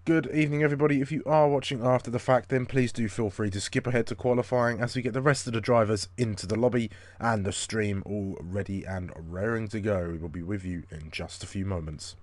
Good evening, everybody. If you are watching after the fact, then please do feel free to skip ahead to qualifying as we get the rest of the drivers into the lobby and the stream all ready and raring to go. We will be with you in just a few moments.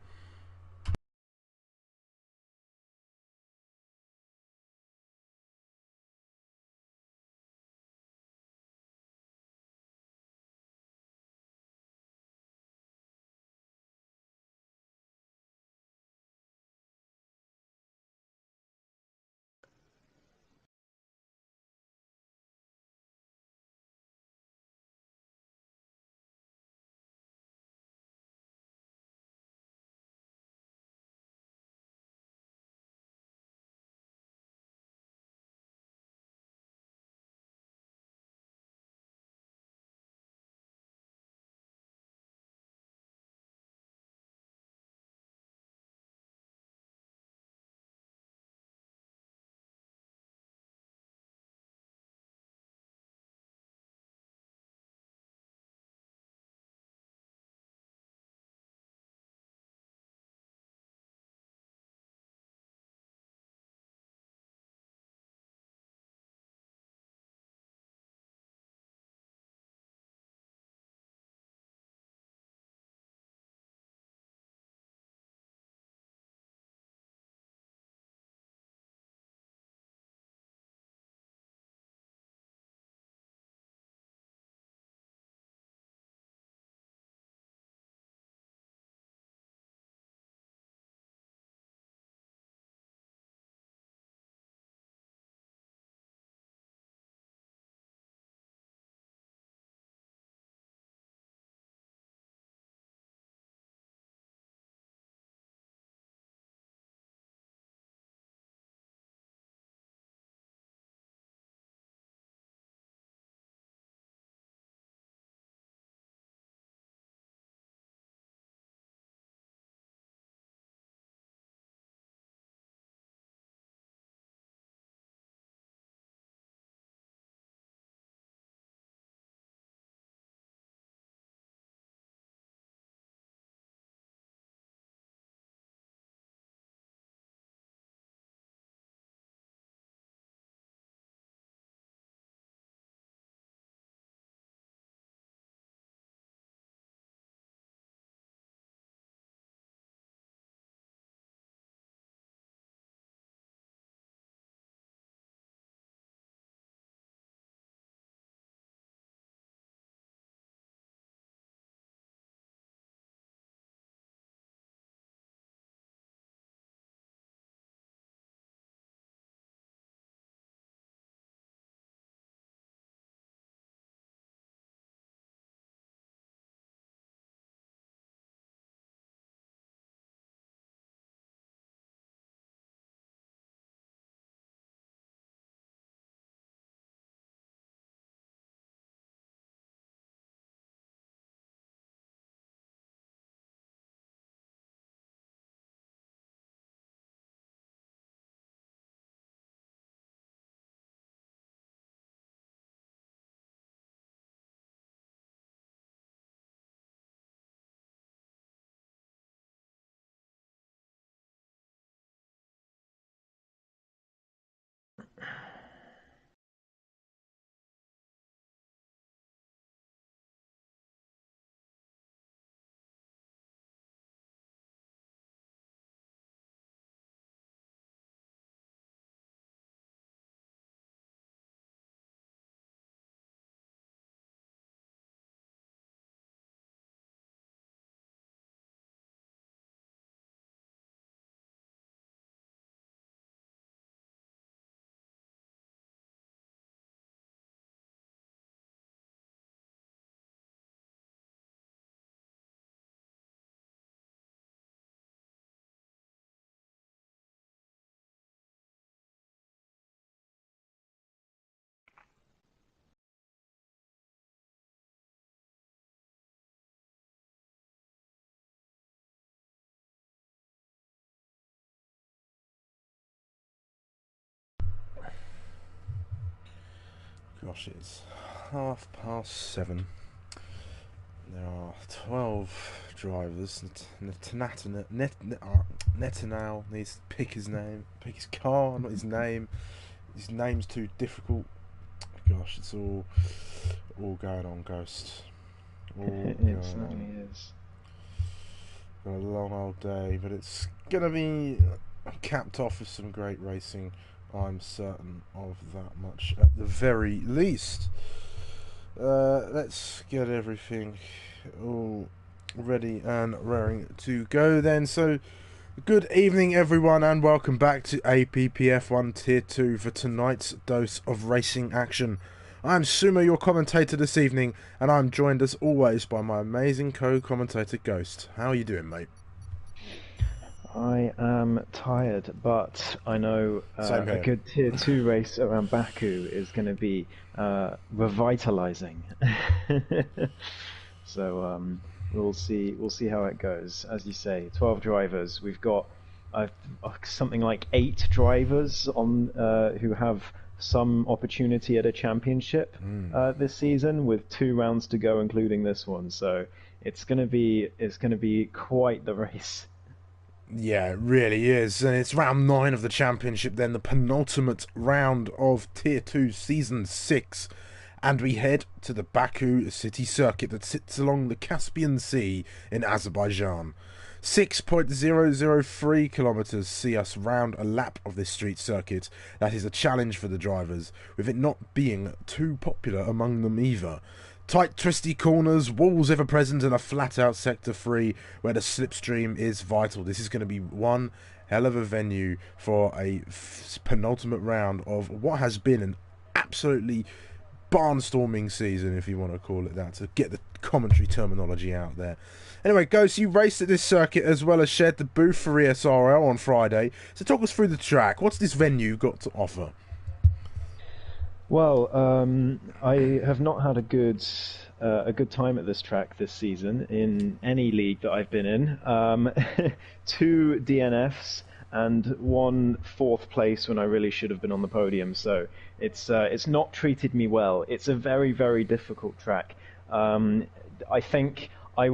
Gosh, it's 7:30. There are 12 drivers. Netanyahu needs to pick his name, pick his car, not his name. His name's too difficult. Gosh, it's all going on, Ghost. It certainly is. Got a long old day, but it's gonna be capped off with some great racing. I'm certain of that much, at the very least. Let's get everything all ready and raring to go then. So, good evening everyone and welcome back to APPF1 Tier 2 for tonight's dose of racing action. I'm SUMO, your commentator this evening, and I'm joined as always by my amazing co-commentator Ghost. How are you doing, mate? I am tired, but I know a good Tier 2 race around Baku is going to be revitalizing. So we'll see how it goes. As you say, 12 drivers. We've got something like 8 drivers on who have some opportunity at a championship this season, with 2 rounds to go, including this one. So it's gonna be quite the race. Yeah, it really is, and it's round 9 of the championship, then the penultimate round of Tier 2 Season 6, and we head to the Baku city circuit that sits along the Caspian Sea in Azerbaijan. 6.003 kilometers see us round a lap of this street circuit. That is a challenge for the drivers, with it not being too popular among them either. Tight, twisty corners, walls ever present, and a flat-out Sector 3 where the slipstream is vital. This is going to be one hell of a venue for a penultimate round of what has been an absolutely barnstorming season, if you want to call it that, to get the commentary terminology out there. Anyway, Ghost, you raced at this circuit as well as shared the booth for ESRL on Friday. So talk us through the track. What's this venue got to offer? Well, I have not had a good time at this track this season in any league that I've been in. 2 DNFs and 1 4th place when I really should have been on the podium. So it's not treated me well. It's a very, very difficult track. I think I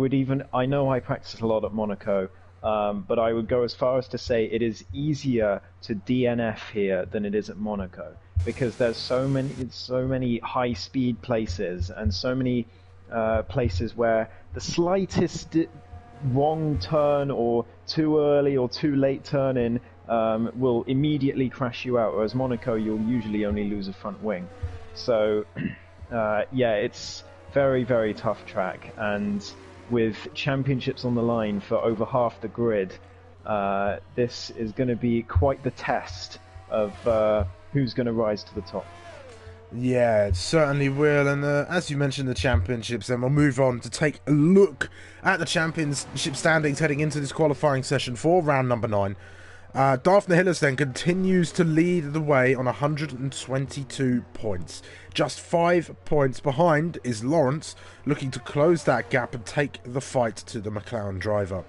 know I practice a lot at Monaco, but I would go as far as to say it is easier to DNF here than it is at Monaco, because there's so many high speed places and so many places where the slightest wrong turn or too early or too late turn in will immediately crash you out, whereas Monaco you'll usually only lose a front wing. So yeah, it's very, very tough track, and with championships on the line for over half the grid, this is going to be quite the test of who's going to rise to the top. Yeah, it certainly will, and as you mentioned the championships, then we'll move on to take a look at the championship standings heading into this qualifying session for round number 9. Daphne Hillis then continues to lead the way on 122 points. Just 5 points behind is Lawrence, looking to close that gap and take the fight to the McLaren driver.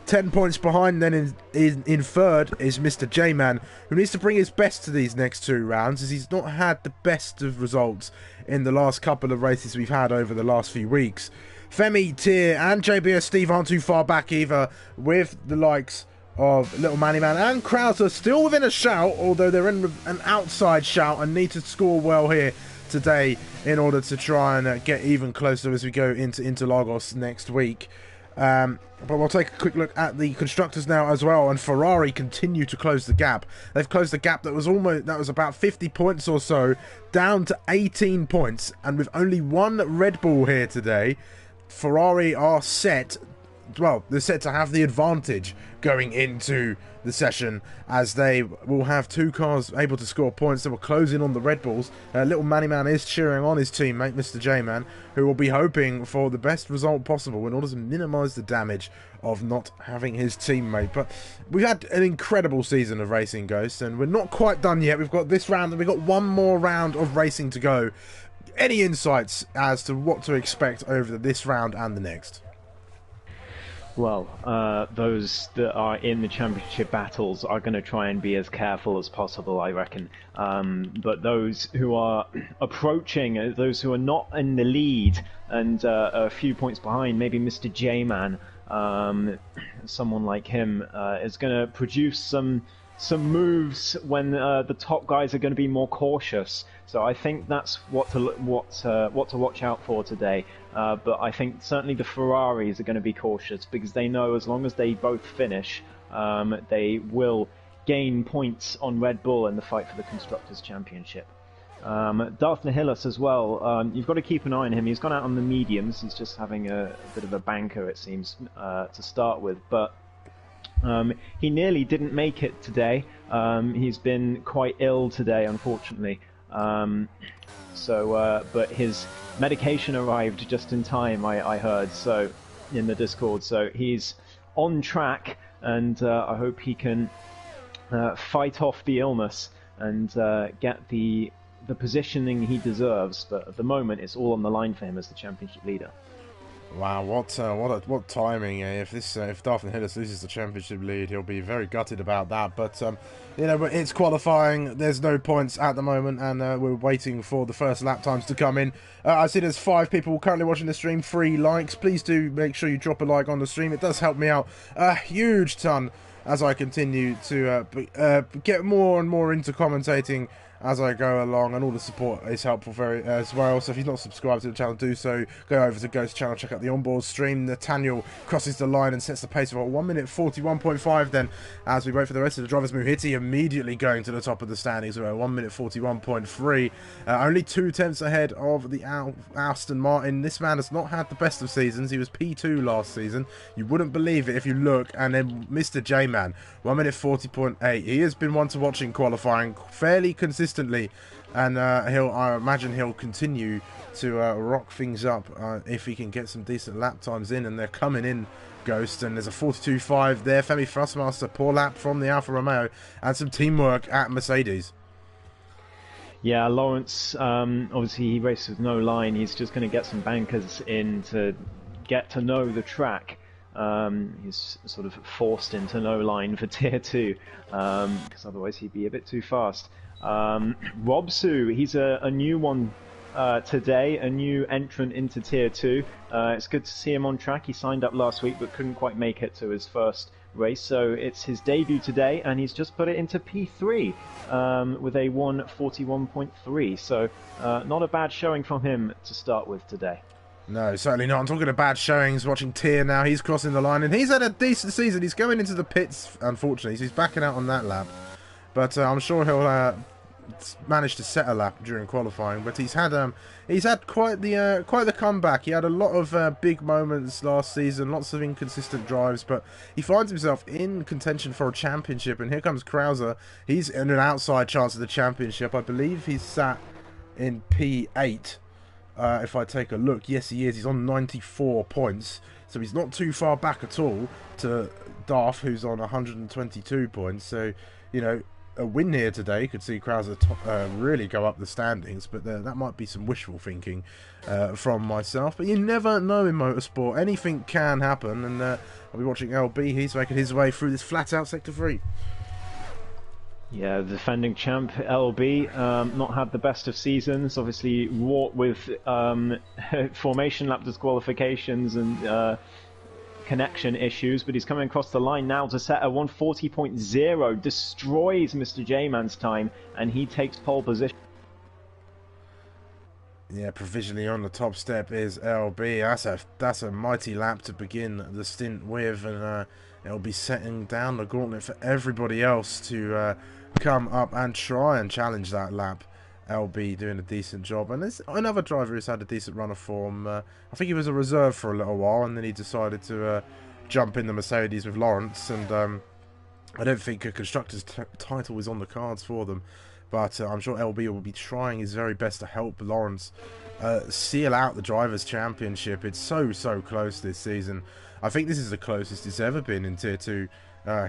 10 points behind then in third is Mr. J-Man, who needs to bring his best to these next 2 rounds, as he's not had the best of results in the last couple of races we've had over the last few weeks. Femi, Tier and JBS Steve aren't too far back either, with the likes of Little Manny Man and Krauser still within a shout, although they're in an outside shout and need to score well here today in order to try and get even closer as we go into Interlagos next week. But we'll take a quick look at the constructors now as well, and Ferrari continue to close the gap. They've closed the gap that was about 50 points or so down to 18 points, and with only 1 Red Bull here today, Ferrari are set. Well, they're set to have the advantage going into the session, as they will have 2 cars able to score points. They will close in on the Red Bulls. Little Manny Man is cheering on his teammate, Mr. J-Man, who will be hoping for the best result possible in order to minimise the damage of not having his teammate. But we've had an incredible season of racing, Ghost, and we're not quite done yet. We've got this round, and we've got 1 more round of racing to go. Any insights as to what to expect over this round and the next? Well, those that are in the championship battles are going to try and be as careful as possible, I reckon. But those who are approaching, those who are not in the lead and a few points behind, maybe Mr. J-Man, someone like him, is going to produce some moves when the top guys are going to be more cautious. So I think that's what to watch out for today. But I think certainly the Ferraris are going to be cautious because they know as long as they both finish, they will gain points on Red Bull in the fight for the Constructors' Championship. Darth Nihilus as well, you've got to keep an eye on him. He's gone out on the mediums. He's just having a bit of a banker, it seems, to start with. But he nearly didn't make it today. He's been quite ill today, unfortunately. But his medication arrived just in time, I heard, so in the Discord. So he's on track, and I hope he can fight off the illness and get the positioning he deserves. But at the moment, it's all on the line for him as the championship leader. Wow, what timing! If Darth Nihilus loses the championship lead, he'll be very gutted about that. But but it's qualifying. There's no points at the moment, and we're waiting for the first lap times to come in. I see there's 5 people currently watching the stream. 3 likes. Please do make sure you drop a like on the stream. It does help me out a huge ton as I continue to get more and more into commentating as I go along, and all the support is helpful as well. So if you've not subscribed to the channel, do so. Go over to Ghost channel, check out the onboard stream. Nathaniel crosses the line and sets the pace for 1 minute 41.5 then, as we wait for the rest of the drivers. Muhiti immediately going to the top of the standings. We're at 1 minute 41.3, only 2 tenths ahead of the Aston Martin. This man has not had the best of seasons. He was P2 last season. You wouldn't believe it if you look. And then Mr. J-Man, 1 minute 40.8. He has been one to watch in qualifying fairly consistently, and I imagine he'll continue to rock things up if he can get some decent lap times in. And they're coming in, Ghost, and there's a 42.5 there. Femi Thrustmaster, poor lap from the Alfa Romeo, and some teamwork at Mercedes. Yeah, Lawrence, obviously he races with no line. He's just going to get some bankers in to get to know the track. He's sort of forced into no line for Tier 2, because otherwise he'd be a bit too fast. Robsu, he's a new one today, a new entrant into Tier 2. It's good to see him on track. He signed up last week but couldn't quite make it to his first race, so it's his debut today, and he's just put it into P3 with a 1:41.3, so not a bad showing from him to start with today. No, certainly not. I'm talking about bad showings. Watching Tier now, he's crossing the line, and he's had a decent season. He's going into the pits, unfortunately, so he's backing out on that lap. But I'm sure he'll manage to set a lap during qualifying. But he's had quite the comeback. He had a lot of big moments last season, lots of inconsistent drives, but he finds himself in contention for a championship. And here comes Krauser. He's in an outside chance of the championship. I believe he's sat in P8. If I take a look, yes, he is. He's on 94 points, so he's not too far back at all to Darth, who's on 122 points. So, a win here today could see Krauser really go up the standings, but that might be some wishful thinking from myself. But you never know in motorsport. Anything can happen, and I'll be watching LB. He's making his way through this flat-out Sector 3. Yeah, the defending champ, LB, not had the best of seasons, obviously wrought with formation lap disqualifications and connection issues, but he's coming across the line now to set a 1:40.0, destroys Mr. J-Man's time, and he takes pole position. Yeah, provisionally on the top step is LB. That's a mighty lap to begin the stint with, and it'll be setting down the gauntlet for everybody else to come up and try and challenge that lap. LB doing a decent job, and there's another driver who's had a decent run of form. I think he was a reserve for a little while, and then he decided to jump in the Mercedes with Lawrence, and I don't think a constructor's title is on the cards for them, but I'm sure LB will be trying his very best to help Lawrence seal out the Drivers' Championship. It's so close this season. I think this is the closest it's ever been in Tier 2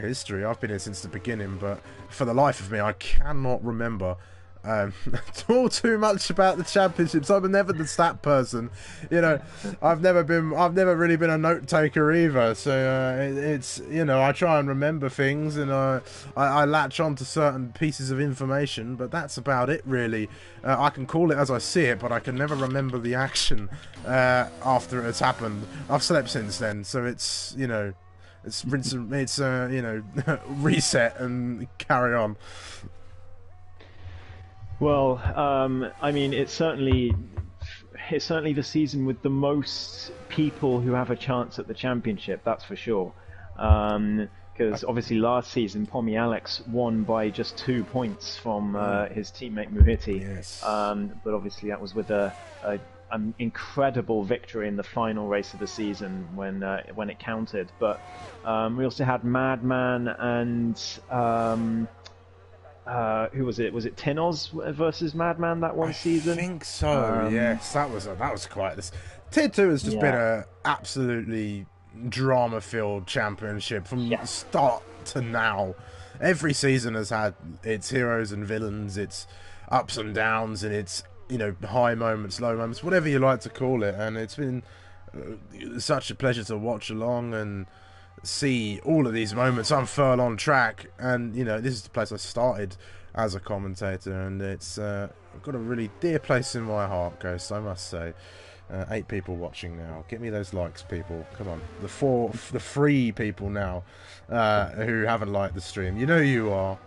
history. I've been here since the beginning, but for the life of me, I cannot remember Talk too much about the championships. I'm never the stat person, you know. I've never really been a note taker either. So it's, you know, I try and remember things, and I latch on to certain pieces of information, but that's about it really. I can call it as I see it, but I can never remember the action after it's happened. I've slept since then, so it's, you know, it's rinse and it's you know, reset and carry on. Well, I mean, it's certainly the season with the most people who have a chance at the championship. That's for sure. Because obviously last season, Pommy Alex won by just 2 points from his teammate Muhiti. Yes. But obviously that was with an incredible victory in the final race of the season when it counted. But we also had Madman and. Who was it? Was it Tinoz versus Madman that one season? I think so. Yes, that was quite this. Tier 2 has just been a absolutely drama-filled championship from start to now. Every season has had its heroes and villains, its ups and downs, and its, you know, high moments, low moments, whatever you like to call it. And it's been such a pleasure to watch along and see all of these moments unfurl on track. And, you know, this is the place I started as a commentator, and it's got a really dear place in my heart, Ghost, I must say. 8 people watching now. Get me those likes, people. Come on. The 3 people now who haven't liked the stream. You know you are.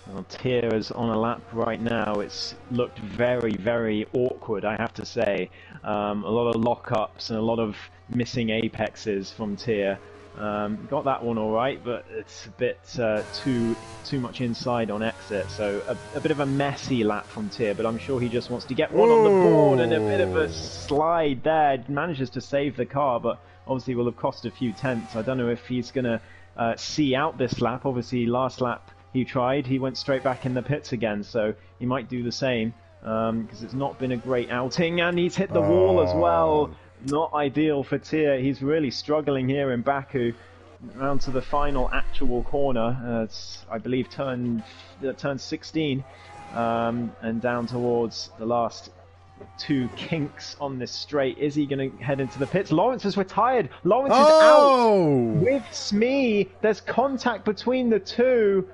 Well, Tier is on a lap right now. It's looked very, very awkward, I have to say. A lot of lockups and a lot of missing apexes from Tier. Got that one all right, but it's a bit too much inside on exit. So a bit of a messy lap from Tier, but I'm sure he just wants to get one on the board, and a bit of a slide there. Manages to save the car, but obviously will have cost a few tenths. I don't know if he's going to see out this lap. Obviously, last lap he tried. He went straight back in the pits again, so he might do the same because it's not been a great outing, and he's hit the wall as well. Not ideal for Tier. He's really struggling here in Baku. Round to the final actual corner. It's, I believe, turn 16, and down towards the last 2 kinks on this straight. Is he going to head into the pits? Lawrence has retired. Lawrence is out with Smee. There's contact between the two.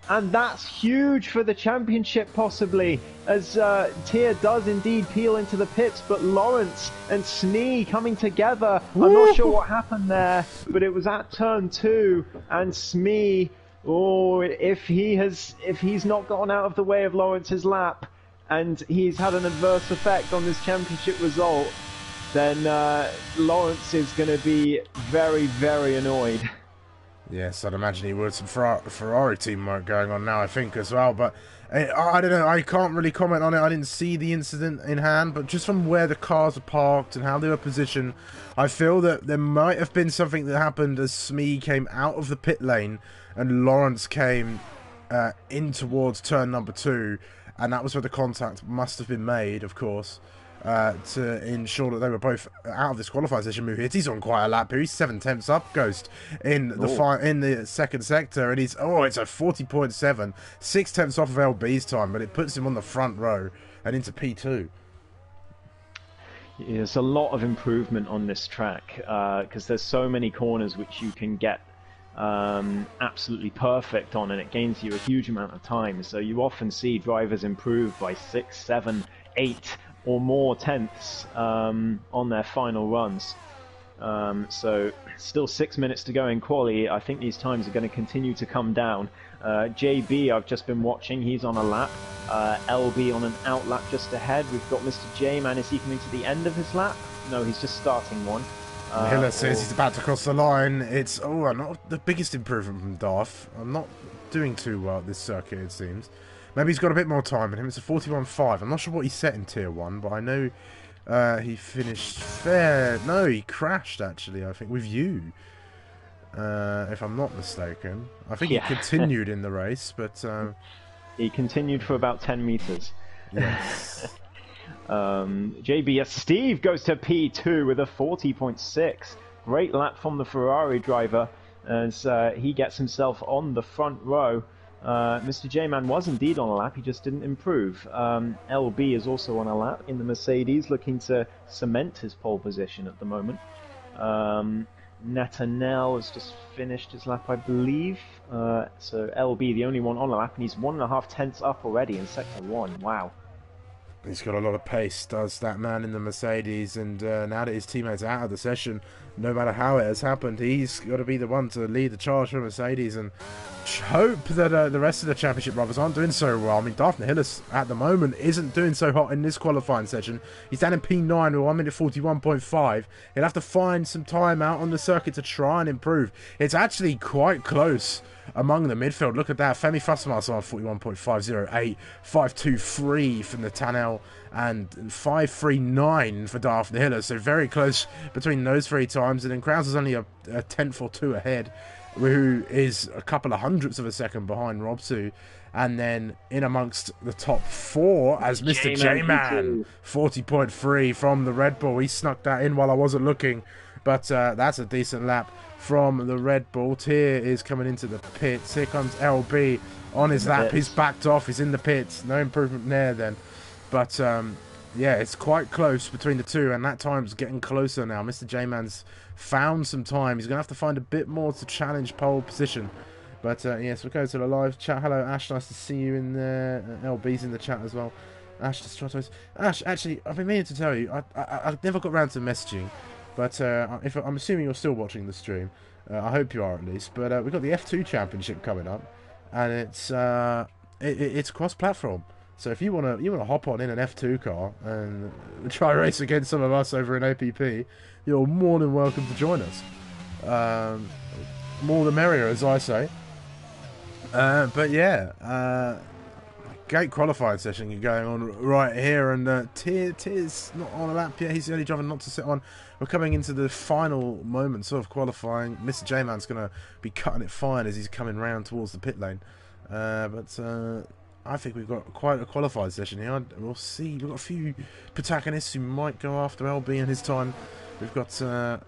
And that's huge for the championship, possibly, as Tier does indeed peel into the pits, but Lawrence and Smee coming together. I'm not sure what happened there, but it was at turn 2, and Smee, if he's not gotten out of the way of Lawrence's lap, and he's had an adverse effect on this championship result, then Lawrence is going to be very, very annoyed. Yes, I'd imagine he would. Some Ferrari teamwork going on now, I think, as well. But I don't know. I can't really comment on it. I didn't see the incident in hand, but just from where the cars are parked and how they were positioned, I feel that there might have been something that happened as Smee came out of the pit lane and Lawrence came in towards turn number 2, and that was where the contact must have been made, of course. To ensure that they were both out of this qualifying session. Muhiti's on quite a lap here. He's 7 tenths up, Ghost, in the second sector, and he's it's a 40.7, 6 tenths off of LB's time, but it puts him on the front row and into P2. There's a lot of improvement on this track because there's so many corners which you can get absolutely perfect on, and it gains you a huge amount of time. So you often see drivers improve by 6, 7, 8 or more tenths on their final runs. So still 6 minutes to go in quali. I think these times are going to continue to come down. JB, I've just been watching. He's on a lap. LB on an out lap just ahead. We've got Mr. J-Man. Is he coming to the end of his lap? No, he's just starting one. Hiller says he's about to cross the line. It's not the biggest improvement from Darth. I'm not doing too well at this circuit, it seems. Maybe he's got a bit more time in him. It's a 41.5. I'm not sure what he set in Tier 1, but I know he finished fair. No, he crashed, actually, I think, with you. If I'm not mistaken. I think he continued in the race, but... he continued for about 10 meters. Yes. JB, Steve goes to P2 with a 40.6. Great lap from the Ferrari driver as he gets himself on the front row. Mr. J-Man was indeed on a lap, he just didn't improve. LB is also on a lap in the Mercedes, looking to cement his pole position at the moment. Natanel has just finished his lap, I believe. So LB, the only one on a lap, and he's 1.5 tenths up already in Sector 1. Wow. He's got a lot of pace, does that man in the Mercedes, and now that his teammates are out of the session, no matter how it has happened, he's got to be the one to lead the charge for Mercedes and hope that the rest of the championship brothers aren't doing so well. I mean, Daphne Hillis at the moment isn't doing so hot in this qualifying session. He's down in P9 with 1 minute 41.5. He'll have to find some time out on the circuit to try and improve. It's actually quite close among the midfield. Look at that. Femi Fusmas on 41.508, 5.23 for Natanel, and 5.39 for Daphne Hillis. So very close between those 3 times. And then Krauser's only a tenth or 2 ahead, who is a couple of hundredths of a second behind Robsu. And then in amongst the top 4 as Mr. J-Man, 40.3 from the Red Bull. He snuck that in while I wasn't looking. But that's a decent lap from the Red Bull. Tier is coming into the pits. Here comes LB on his lap. He's backed off. He's in the pits. No improvement there then. But yeah, it's quite close between the two, and that time's getting closer now. Mr. J-Man's found some time. He's going to have to find a bit more to challenge pole position. But yes, we'll go to the live chat. Hello, Ash. Nice to see you in there. LB's in the chat as well. Ash, Ash, actually, I've been meaning to tell you, I never got around to messaging. But if I'm assuming you're still watching the stream, I hope you are at least. But we've got the F2 Championship coming up, and it's cross-platform. So if you wanna hop on in an F2 car and try race against some of us over in APP, you're more than welcome to join us. More the merrier, as I say. But yeah, great qualifying session going on right here, and Tier's not on a lap yet. He's the only driver not to sit on. We're coming into the final moments of qualifying. Mr. J-Man's going to be cutting it fine as he's coming round towards the pit lane. But I think we've got quite a qualified session here. We'll see. We've got a few protagonists who might go after LB in his time. We've got to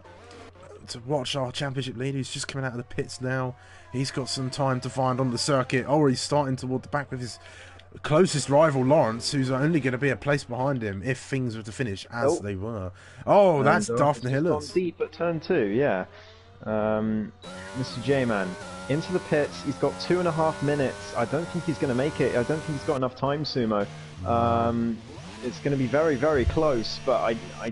watch our championship leader who's just coming out of the pits now. He's got some time to find on the circuit. Oh, he's starting toward the back with his closest rival Lawrence, who's only going to be a place behind him if things were to finish as they were. Oh, that's Daphne Hillis. Deep at turn 2, yeah. Mr. J-Man into the pits. He's got 2.5 minutes. I don't think he's going to make it. I don't think he's got enough time, Sumo. It's going to be very, very close, but I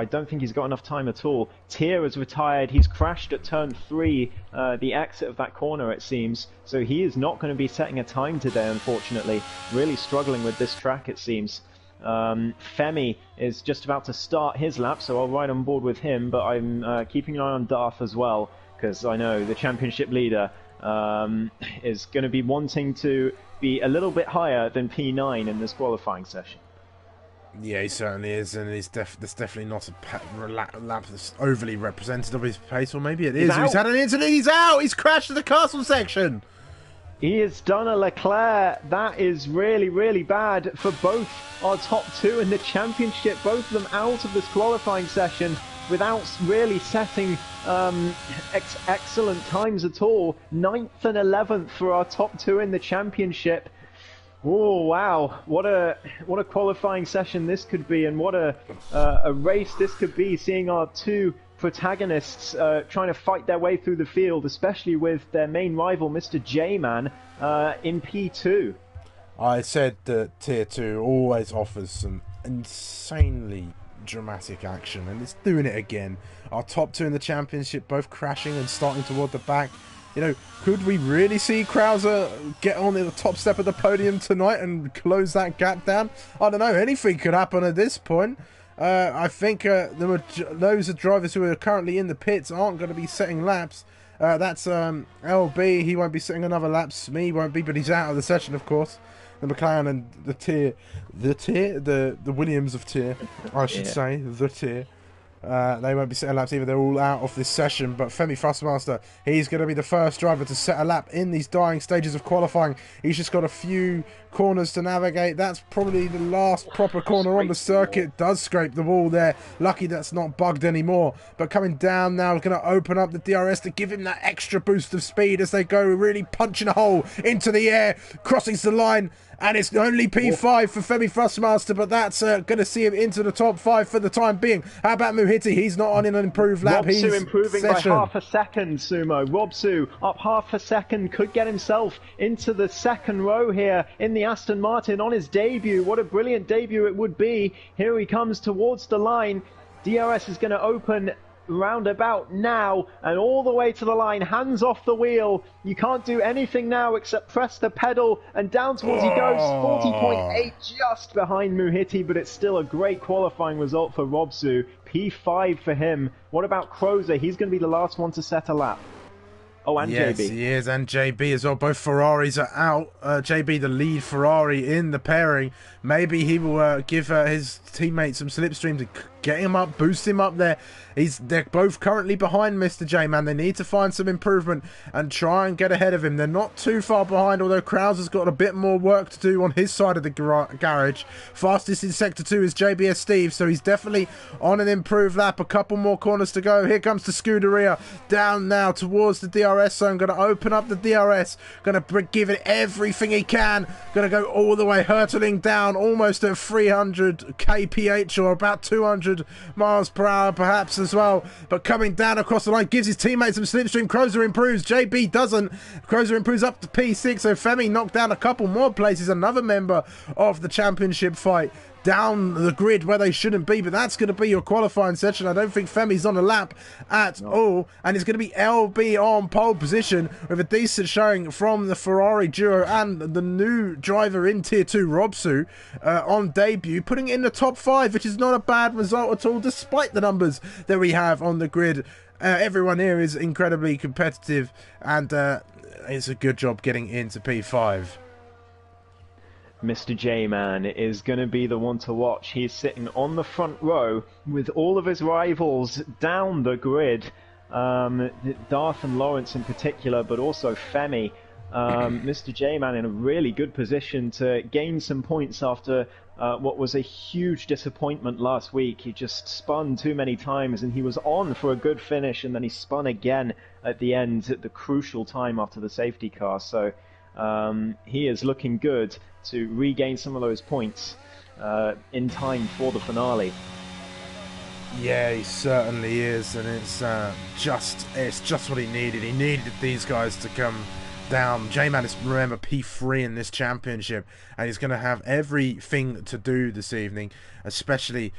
don't think he's got enough time at all. Tier has retired. He's crashed at turn 3, the exit of that corner, it seems. So he is not going to be setting a time today, unfortunately. Really struggling with this track, it seems. Femi is just about to start his lap, so I'll ride on board with him, but I'm keeping an eye on Darth as well, because I know the championship leader is going to be wanting to be a little bit higher than P9 in this qualifying session. Yeah, he certainly is, and there's definitely not a lap that's overly representative of his pace, or maybe it is. He's had an incident, he's out! He's crashed in the castle section! He has done a Leclerc. That is really, really bad for both our top 2 in the championship. Both of them out of this qualifying session without really setting excellent times at all. 9th and 11th for our top 2 in the championship. Oh wow! What a qualifying session this could be, and what a race this could be. Seeing our 2 protagonists trying to fight their way through the field, especially with their main rival, Mr. J-Man, in P2. I said that Tier 2 always offers some insanely dramatic action, and it's doing it again. Our top 2 in the championship both crashing and starting toward the back. You know, could we really see Krauser get on the top step of the podium tonight and close that gap down? I don't know. Anything could happen at this point. I think those drivers who are currently in the pits aren't going to be setting laps. That's LB. He won't be setting another lap. Me won't be, but he's out of the session, of course. The McLaren and the Williams of Tier, I should say, the Tier. They won't be setting laps either. They're all out of this session. But Femi Thrustmaster, he's going to be the first driver to set a lap in these dying stages of qualifying. He's just got a few corners to navigate. That's probably the last proper corner on the circuit. Does scrape the wall there. Lucky that's not bugged anymore. But coming down now, is going to open up the DRS to give him that extra boost of speed as they go really punching a hole into the air, crossing the line. And it's only P5 for Femi Thrustmaster, but that's going to see him into the top 5 for the time being. How about Muhiti? He's not on in an improved lap. Robsu He's improving by half a second, Sumo. Robsu up half a second, could get himself into the second row here in the Aston Martin on his debut. What a brilliant debut it would be. Here he comes towards the line. DRS is going to open round about now and all the way to the line, hands off the wheel. You can't do anything now except press the pedal, and down towards he goes. 40.8 just behind Muhiti, but it's still a great qualifying result for Robsu. P5 for him. What about Crozer? He's going to be the last one to set a lap. Oh, and yes, JB. He is, and JB as well. Both Ferraris are out. JB, the lead Ferrari in the pairing. Maybe he will give his teammate some slipstream to get him up, boost him up there. They're both currently behind Mr. J-Man. They need to find some improvement and try and get ahead of him. They're not too far behind, although Krauser's got a bit more work to do on his side of the garage. Fastest in Sector 2 is JBS Steve, so he's definitely on an improved lap. A couple more corners to go. Here comes the Scuderia down now towards the DRS zone. Going to open up the DRS. Going to give it everything he can. Going to go all the way, hurtling down almost at 300 kph or about 200 miles per hour perhaps as well, but coming down across the line, gives his teammates some slipstream. Crozer improves, JB doesn't. Crozer improves up to P6, so Femi knocked down a couple more places. Another member of the championship fight down the grid where they shouldn't be, but that's going to be your qualifying session. I don't think Femi's on a lap at all, and it's going to be LB on pole position with a decent showing from the Ferrari duo and the new driver in Tier 2, Robsu, on debut, putting it in the top 5, which is not a bad result at all, despite the numbers that we have on the grid. Everyone here is incredibly competitive, and it's a good job getting into P5. Mr. J-Man is going to be the one to watch. He's sitting on the front row with all of his rivals down the grid. Darth and Lawrence in particular, but also Femi. Mr. J-Man in a really good position to gain some points after what was a huge disappointment last week. He just spun too many times, and he was on for a good finish, and then he spun again at the end at the crucial time after the safety car. So he is looking good to regain some of those points in time for the finale. Yeah, he certainly is, and it's just what he needed. He needed these guys to come down. J-Man is, remember, P3 in this championship, and he's going to have everything to do this evening, especially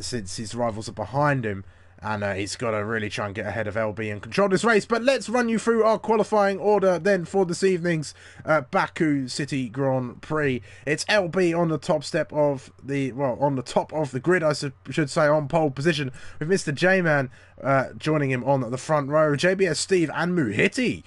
since his rivals are behind him. And he's got to really try and get ahead of LB and control this race. But let's run you through our qualifying order then for this evening's Baku City Grand Prix. It's LB on the top step of the, well, on the top of the grid, I should say, on pole position, with Mr. J-Man joining him on the front row. JBS Steve and Muhiti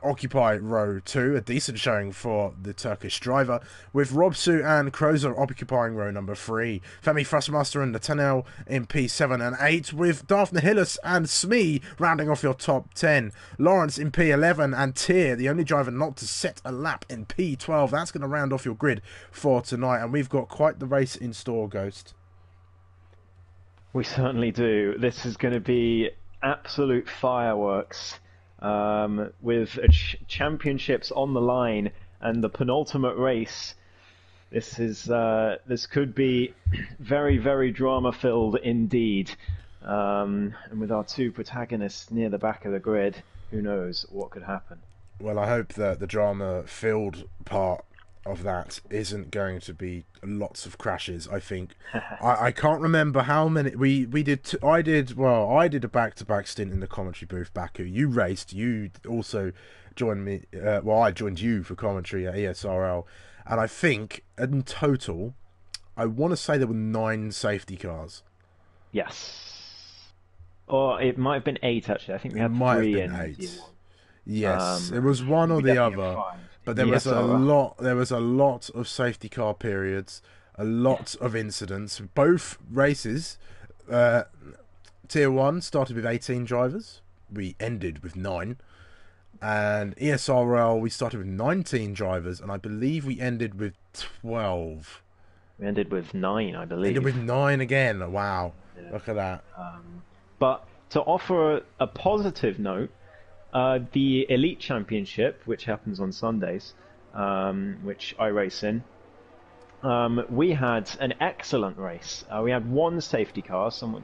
occupy row 2, a decent showing for the Turkish driver, with Robsu and Crozer occupying row number 3. Femi Thrustmaster and Natanel in P7 and 8, with Daphne Hillis and Smee rounding off your top 10. Lawrence in P11 and Tier, the only driver not to set a lap, in P12. That's going to round off your grid for tonight, and we've got quite the race in store, Ghost. We certainly do. This is going to be absolute fireworks, with championships on the line and the penultimate race. This could be very, very drama-filled indeed. And with our two protagonists near the back of the grid, who knows what could happen. Well, I hope that the drama-filled part of that isn't going to be lots of crashes. I think I can't remember how many we did. I did a back-to-back stint in the commentary booth, Baku. You raced. You also joined me. I joined you for commentary at ESRL, and I think in total, I want to say there were 9 safety cars. Yes. Or it might have been 8 actually. I think we had 3 in 8. Yes, it was one or the other. But there was a lot of safety car periods, a lot of incidents. Both races, Tier 1 started with 18 drivers. We ended with 9. And ESRL, we started with 19 drivers, and I believe we ended with 12. We ended with 9, I believe. Ended with 9 again. Wow. Yeah. Look at that. But to offer a positive note, the Elite Championship, which happens on Sundays, which I race in, we had an excellent race. We had one safety car, someone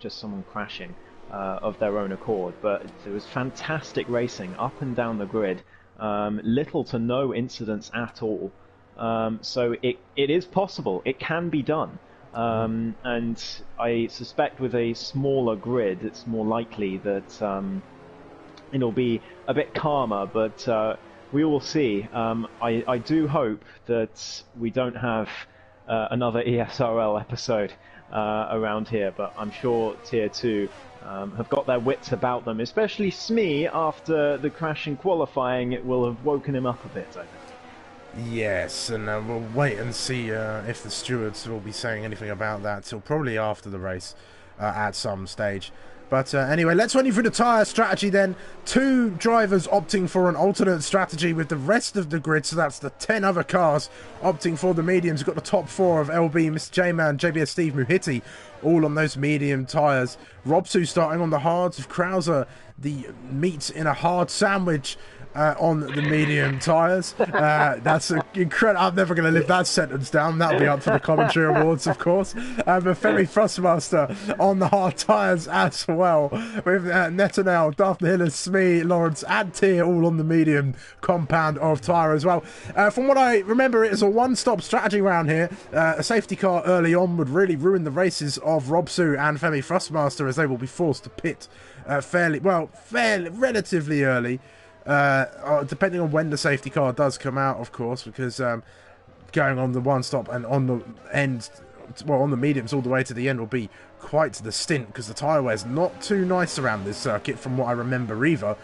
crashing of their own accord, but there was fantastic racing up and down the grid, little to no incidents at all. So it is possible, it can be done. And I suspect with a smaller grid, it's more likely that it'll be a bit calmer, but we will see. I do hope that we don't have another ESRL episode around here, but I'm sure Tier 2 have got their wits about them, especially Smee. After the crash in qualifying, it will have woken him up a bit, I think. Yes, and we'll wait and see if the stewards will be saying anything about that till probably after the race at some stage. But anyway, let's run you through the tyre strategy then. 2 drivers opting for an alternate strategy with the rest of the grid, so that's the 10 other cars opting for the mediums. We've got the top 4 of LB, Mr. J-Man, JBS Steve, Muhiti, all on those medium tyres. Robsu starting on the hards with Krauser, the meat in a hard sandwich on the medium tyres. That's incredible. I'm never going to live that sentence down. That'll be up for the commentary awards, of course. But Femi Frostmaster on the hard tyres as well, with Netanel, Daphne Hillis, Smee, Lawrence, and Tier all on the medium compound of tyre as well. From what I remember, it is a one-stop strategy round here. A safety car early on would really ruin the races of Robsu and Femi Frostmaster, as they will be forced to pit relatively early. Depending on when the safety car does come out, of course, because going on the one stop and on the end, well, on the mediums all the way to the end will be quite the stint, because the tyre wear's not too nice around this circuit from what I remember either.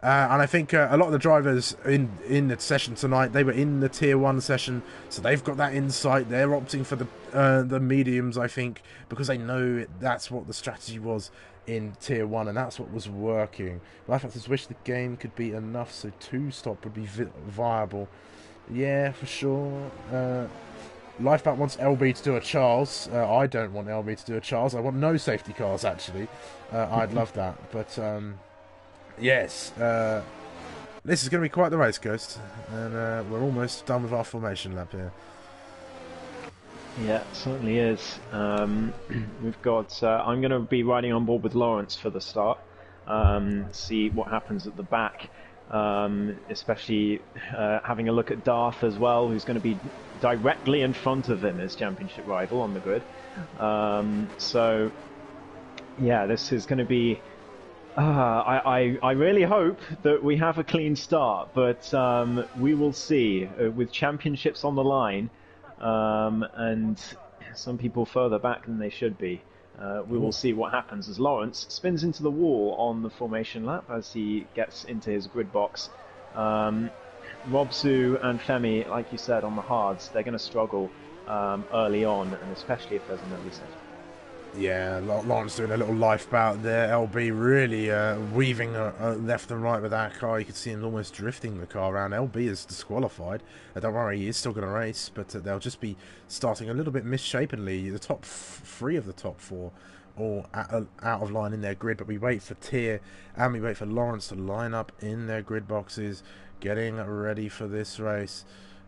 And I think a lot of the drivers in the session tonight, they were in the Tier 1 session, so they've got that insight. They're opting for the mediums, I think, because they know that's what the strategy was in Tier 1, and that's what was working. Life Actors wish the game could be enough so 2-stop would be viable. Yeah, for sure. Lifeback wants LB to do a Charles. I don't want LB to do a Charles. I want no safety cars, actually. I'd love that. But, yes. This is going to be quite the race, Ghost. And we're almost done with our formation lap here. Yeah, it certainly is. We've got. I'm going to be riding on board with Lawrence for the start. See what happens at the back, especially having a look at Darth as well, who's going to be directly in front of him as championship rival on the grid. So, yeah, this is going to be. I really hope that we have a clean start, but we will see. With championships on the line. And some people further back than they should be. We will see what happens as Lawrence spins into the wall on the formation lap as he gets into his grid box. Robsu and Femi, like you said, on the hards, they're going to struggle early on, and especially if there's an early set. Yeah, Lawrence doing a little life bout there. LB really weaving left and right with that car. You could see him almost drifting the car around. LB is disqualified. Don't worry, he is still going to race, but they'll just be starting a little bit misshapenly. The top 3 of the top 4 all out of line in their grid, but we wait for Tier and we wait for Lawrence to line up in their grid boxes, getting ready for this race.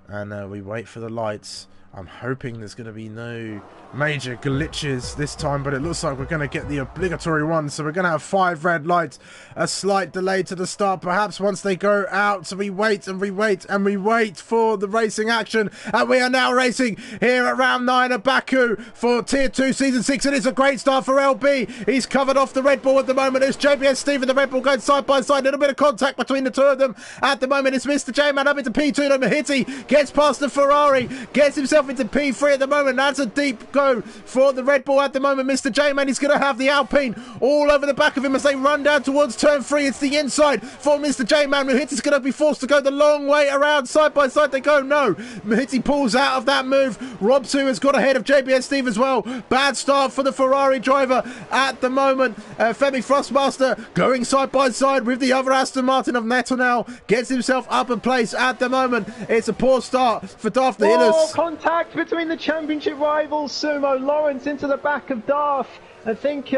And we wait for the lights. I'm hoping there's going to be no major glitches this time, but it looks like we're going to get the obligatory one. So we're going to have 5 red lights, a slight delay to the start, perhaps once they go out. So we wait and we wait and we wait for the racing action. And we are now racing here at round 9 of Baku for Tier 2 Season 6. It is a great start for LB. He's covered off the Red Bull at the moment. It's JBS Steve and the Red Bull going side by side. A little bit of contact between the 2 of them. At the moment, it's Mr. J-Man up into P2. And Mahiti gets past the Ferrari, gets himself himself into P3 at the moment. That's a deep go for the Red Bull at the moment. Mr. J-Man, he's going to have the Alpine all over the back of him as they run down towards turn 3. It's the inside for Mr. J-Man. Muhitti's going to be forced to go the long way around. Side by side they go. No, Muhitti pulls out of that move. Robsu has got ahead of JBS Steve as well. Bad start for the Ferrari driver at the moment. Femi Frostmaster going side by side with the other Aston Martin of Netanel. Gets himself up in place at the moment. It's a poor start for Darth the Hillis. Contact between the championship rivals. Sumo Lawrence into the back of Darth. I think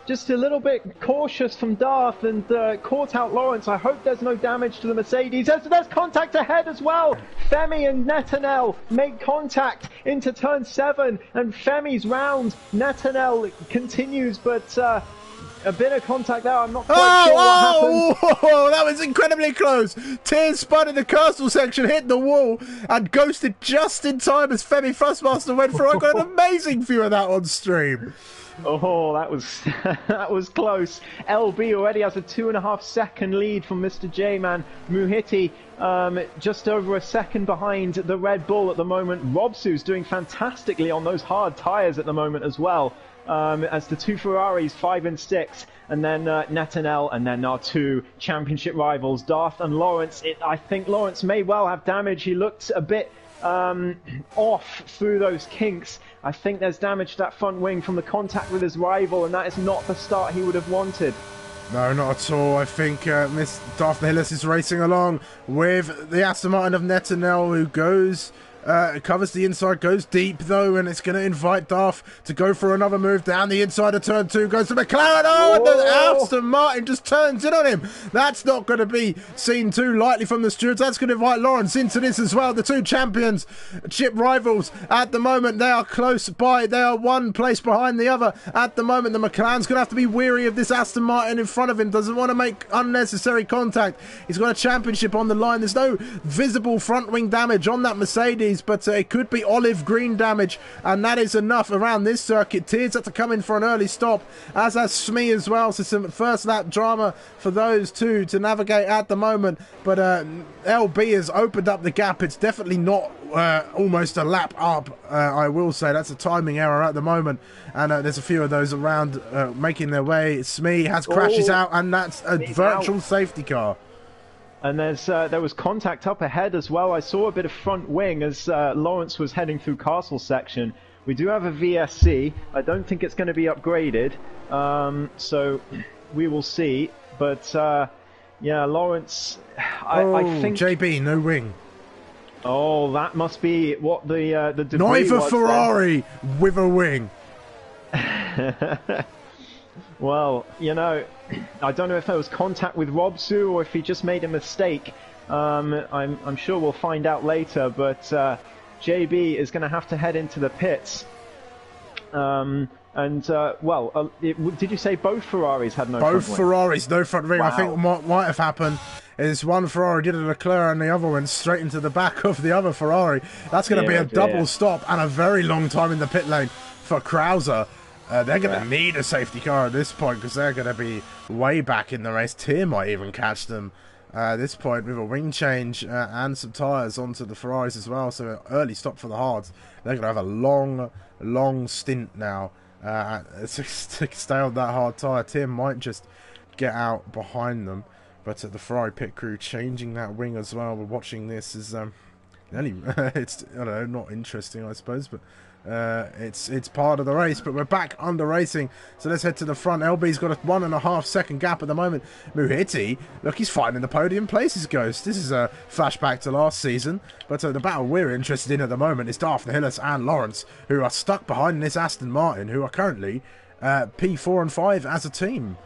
just a little bit cautious from Darth and caught out Lawrence. I hope there's no damage to the Mercedes. There's contact ahead as well. Femi and Netanel make contact into turn 7 and Femi's round. Netanel continues, but a bit of contact there. I'm not quite sure what happened. Oh, that was incredibly close. Tears spun in the castle section, hit the wall, and ghosted just in time as Femi Frostmaster went for. I got an amazing view of that on stream. Oh, that was that was close. LB already has a 2.5 second lead from Mr. J-Man. Muhitti just over a second behind the Red Bull at the moment. Robsu's doing fantastically on those hard tyres at the moment as well. As the two Ferraris, 5 and 6, and then Netanel, and then our two championship rivals, Darth and Lawrence. I think Lawrence may well have damage. He looked a bit off through those kinks. I think there's damage to that front wing from the contact with his rival, and that is not the start he would have wanted. No, not at all. I think Miss Darth the Hillis is racing along with the Aston Martin of Netanel, who goes... covers the inside, goes deep though, and it's going to invite Darth to go for another move down the inside of turn 2, goes to McLaren. Oh, and the Aston Martin just turns in on him. That's not going to be seen too lightly from the stewards. That's going to invite Lawrence into this as well. The two champions, chip rivals at the moment, they are close by. They are one place behind the other at the moment. The McLaren's going to have to be weary of this Aston Martin in front of him. Doesn't want to make unnecessary contact. He's got a championship on the line. There's no visible front wing damage on that Mercedes, but it could be olive green damage, and that is enough around this circuit. Tears had to come in for an early stop, as has Smee as well, so some first lap drama for those two to navigate at the moment, but LB has opened up the gap. It's definitely not almost a lap up, I will say. That's a timing error at the moment, and there's a few of those around making their way. Smee has crashes out, and that's a virtual safety car. And there was contact up ahead as well. I saw a bit of front wing as Lawrence was heading through castle section. We do have a VSC. I don't think it's going to be upgraded, so we will see. But yeah, Lawrence, I think JB, no wing. Oh, that must be what the debris Neither was Ferrari then. with a wing. Well, you know, I don't know if there was contact with Robsu or if he just made a mistake. I'm sure we'll find out later, but JB is going to have to head into the pits. Did you say both Ferraris had no front wing? Both Ferraris, no front wing. Wow. I think what might have happened is one Ferrari did a Leclerc and the other went straight into the back of the other Ferrari. That's going to be a double stop and a very long time in the pit lane for Krauser. They're going to need a safety car at this point because they're going to be way back in the race. Tyr might even catch them at this point with a wing change and some tyres onto the Ferraris as well. So early stop for the hards. They're going to have a long stint now to stay on that hard tyre. Tyr might just get out behind them. But the Ferrari pit crew changing that wing as well. We're watching this is it's I don't know, not interesting I suppose, but it's part of the race. But we're back under racing, so let's head to the front. LB's got a 1.5 second gap at the moment. Muhitti, look, he's fighting in the podium places, Ghost. This is a flashback to last season, but the battle we're interested in at the moment is Darth Hillis and Lawrence, who are stuck behind this Aston Martin, who are currently P4 and 5 as a team.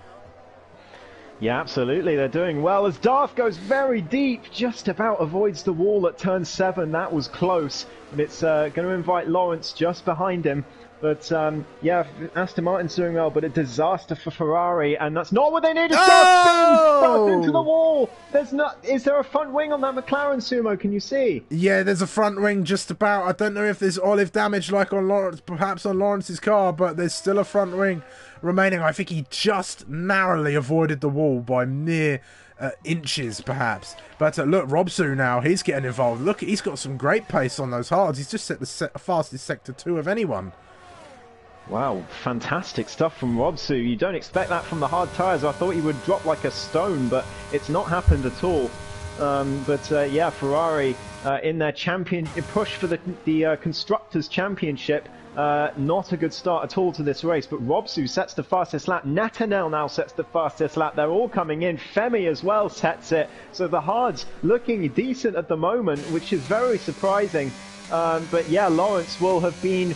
Yeah, absolutely. They're doing well as Darth goes very deep, just about avoids the wall at turn 7. That was close, but it's going to invite Lawrence just behind him. But yeah, Aston Martin's doing well, but a disaster for Ferrari, and that's not what they need. Oh! Spin into the wall. There's not. Is there a front wing on that McLaren, Sumo? Can you see? Yeah, there's a front wing just about. I don't know if there's olive damage like on Lawrence, perhaps on Lawrence's car, but there's still a front wing remaining. I think he just narrowly avoided the wall by mere inches, perhaps. But look, Robsu now, he's getting involved. Look, he's got some great pace on those hards. He's just set the fastest Sector 2 of anyone. Wow, fantastic stuff from Robsu. You don't expect that from the hard tyres. I thought he would drop like a stone, but it's not happened at all. Yeah, Ferrari in their push for the Constructors' Championship. Not a good start at all to this race, but Robsu sets the fastest lap. Netanel now sets the fastest lap. They're all coming in. Femi as well sets it. So the hards looking decent at the moment, which is very surprising. But yeah, Lawrence will have been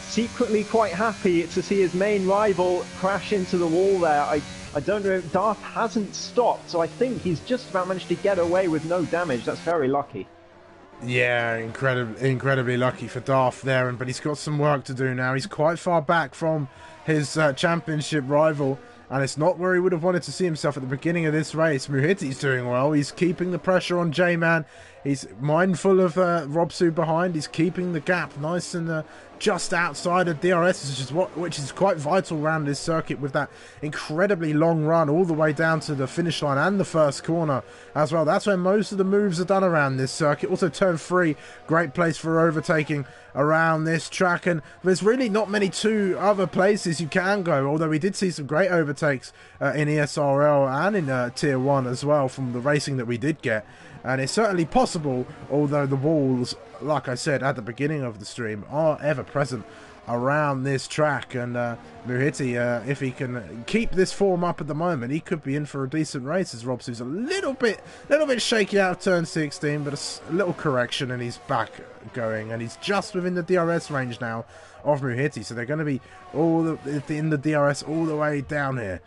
secretly quite happy to see his main rival crash into the wall there. I don't know, Darth hasn't stopped, so I think he's just about managed to get away with no damage. That's very lucky. Yeah, incredibly lucky for Darth there, but he's got some work to do now. He's quite far back from his championship rival, and it's not where he would have wanted to see himself at the beginning of this race. Muhitti's doing well. He's keeping the pressure on J-Man. He's mindful of Robsu behind. He's keeping the gap nice and just outside of DRS, which is quite vital around this circuit, with that incredibly long run all the way down to the finish line and the first corner as well. That's where most of the moves are done around this circuit. Also, turn 3, great place for overtaking around this track, and there's really not many two other places you can go, although we did see some great overtakes in ESRL and in Tier 1 as well from the racing that we did get. And it's certainly possible, although the walls, like I said at the beginning of the stream, are ever present around this track. And Muhitti, if he can keep this form up at the moment, he could be in for a decent race, as Robsu's a little bit shaky out of turn 16, but a little correction and he's back going, and he's just within the DRS range now of Muhitti, so they're going to be in the DRS all the way down here.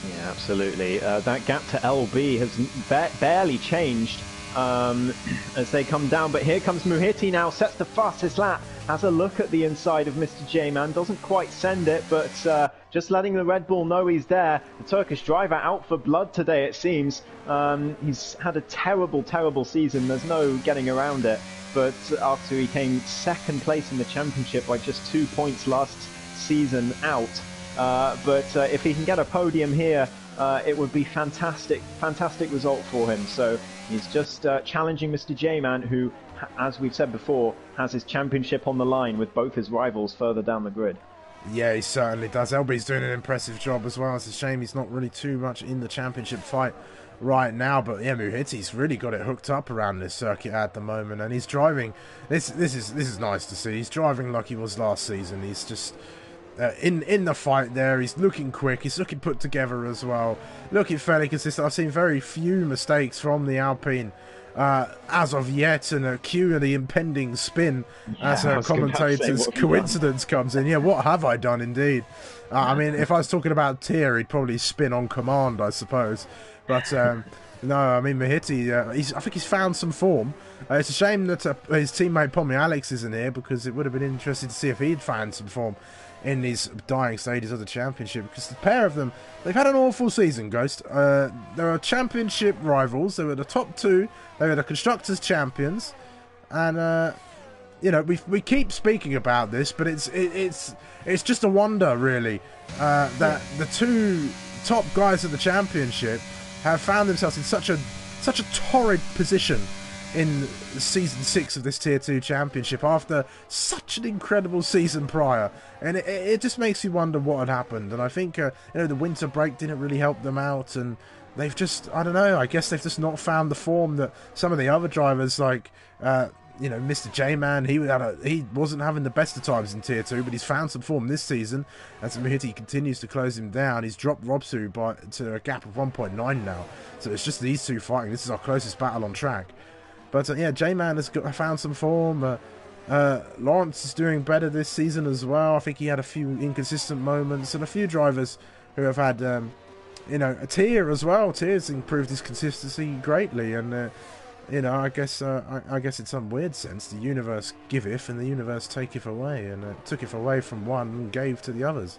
Yeah, absolutely. That gap to LB has barely changed as they come down. But here comes Muhitti now, sets the fastest lap, has a look at the inside of Mr. J-Man, doesn't quite send it, but just letting the Red Bull know he's there. The Turkish driver out for blood today, it seems. He's had a terrible, terrible season. There's no getting around it. But after he came second place in the championship by just 2 points last season out, but if he can get a podium here, it would be fantastic result for him. So he's just challenging Mr. J-Man, who, as we've said before, has his championship on the line with both his rivals further down the grid. Yeah, he certainly does. LB's doing an impressive job as well. It's a shame he's not really too much in the championship fight right now, but yeah, Muhitti's really got it hooked up around this circuit at the moment, and he's driving. This is nice to see. He's driving like he was last season. He's just in the fight there. He's looking quick. He's looking put together as well. Looking fairly consistent. I've seen very few mistakes from the Alpine as of yet, and a cue of the impending spin as a commentator's coincidence comes in. Yeah, what have I done indeed? I mean, if I was talking about Tier, he'd probably spin on command, I suppose. But no, I mean, Muhitti, I think he's found some form. It's a shame that his teammate Pommy Alex isn't here, because it would have been interesting to see if he'd found some form in these dying stages of the championship, because the pair of them, they've had an awful season, Ghost. There are championship rivals. They were the top two. They were the Constructors' champions, and you know, we keep speaking about this, but it's just a wonder, really, that the two top guys of the championship have found themselves in such a torrid position in season 6 of this Tier 2 championship after such an incredible season prior, and it just makes you wonder what had happened. And I think you know, the winter break didn't really help them out, and they've just, I don't know, I guess they've just not found the form that some of the other drivers, like you know, Mr. J-Man, he wasn't having the best of times in Tier 2, but he's found some form this season, as Muhitti continues to close him down. He's dropped Robsu to a gap of 1.9 now, so it's just these two fighting. This is our closest battle on track. But yeah, J-Man has found some form. Lawrence is doing better this season as well. I think he had a few inconsistent moments, and a few drivers who have had, you know, a Tier as well. Tier's improved his consistency greatly, and you know, I guess in some weird sense, the universe giveth and the universe taketh away, and it tooketh away from one and gave to the others.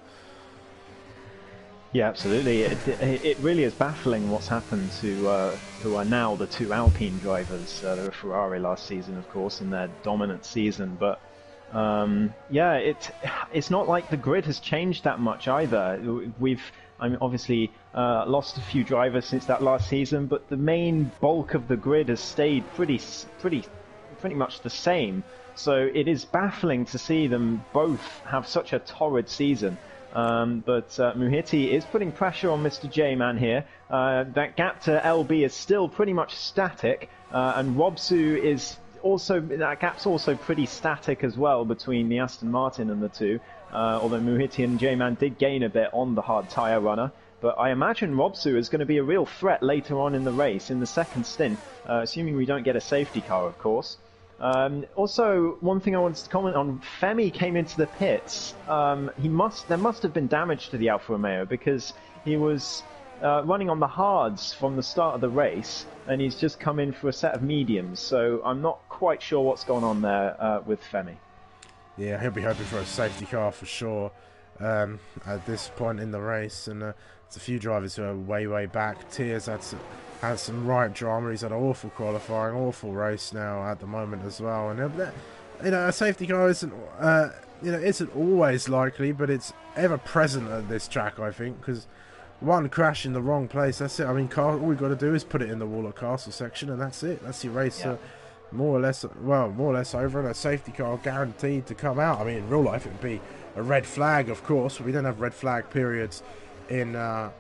Yeah, absolutely. It really is baffling what's happened to who are now the two Alpine drivers. They were Ferrari last season, of course, in their dominant season. But yeah, it's not like the grid has changed that much either. Obviously lost a few drivers since that last season, but the main bulk of the grid has stayed pretty much the same. So it is baffling to see them both have such a torrid season. But Muhiti is putting pressure on Mr. J-Man here. That gap to LB is still pretty much static, and Robsu is also, that gap's also pretty static as well between the Aston Martin and the two, although Muhiti and J-Man did gain a bit on the hard tyre runner. But I imagine Robsu is going to be a real threat later on in the race, in the second stint, assuming we don't get a safety car, of course. Also, one thing I wanted to comment on, Femi came into the pits. There must have been damage to the Alfa Romeo, because he was running on the hards from the start of the race, and he's just come in for a set of mediums, so I'm not quite sure what's going on there with Femi. Yeah, he'll be hoping for a safety car for sure at this point in the race, and there's a few drivers who are way back. Tiers had some right drama. He's had an awful qualifying, awful race now at the moment as well. And you know, a safety car isn't isn't always likely, but it's ever present at this track, I think, because one crash in the wrong place, that's it. I mean, all we've got to do is put it in the wall at Castle section, and that's it. That's your race, more or less over, and a safety car guaranteed to come out. I mean, in real life, it would be a red flag, of course. We don't have red flag periods in the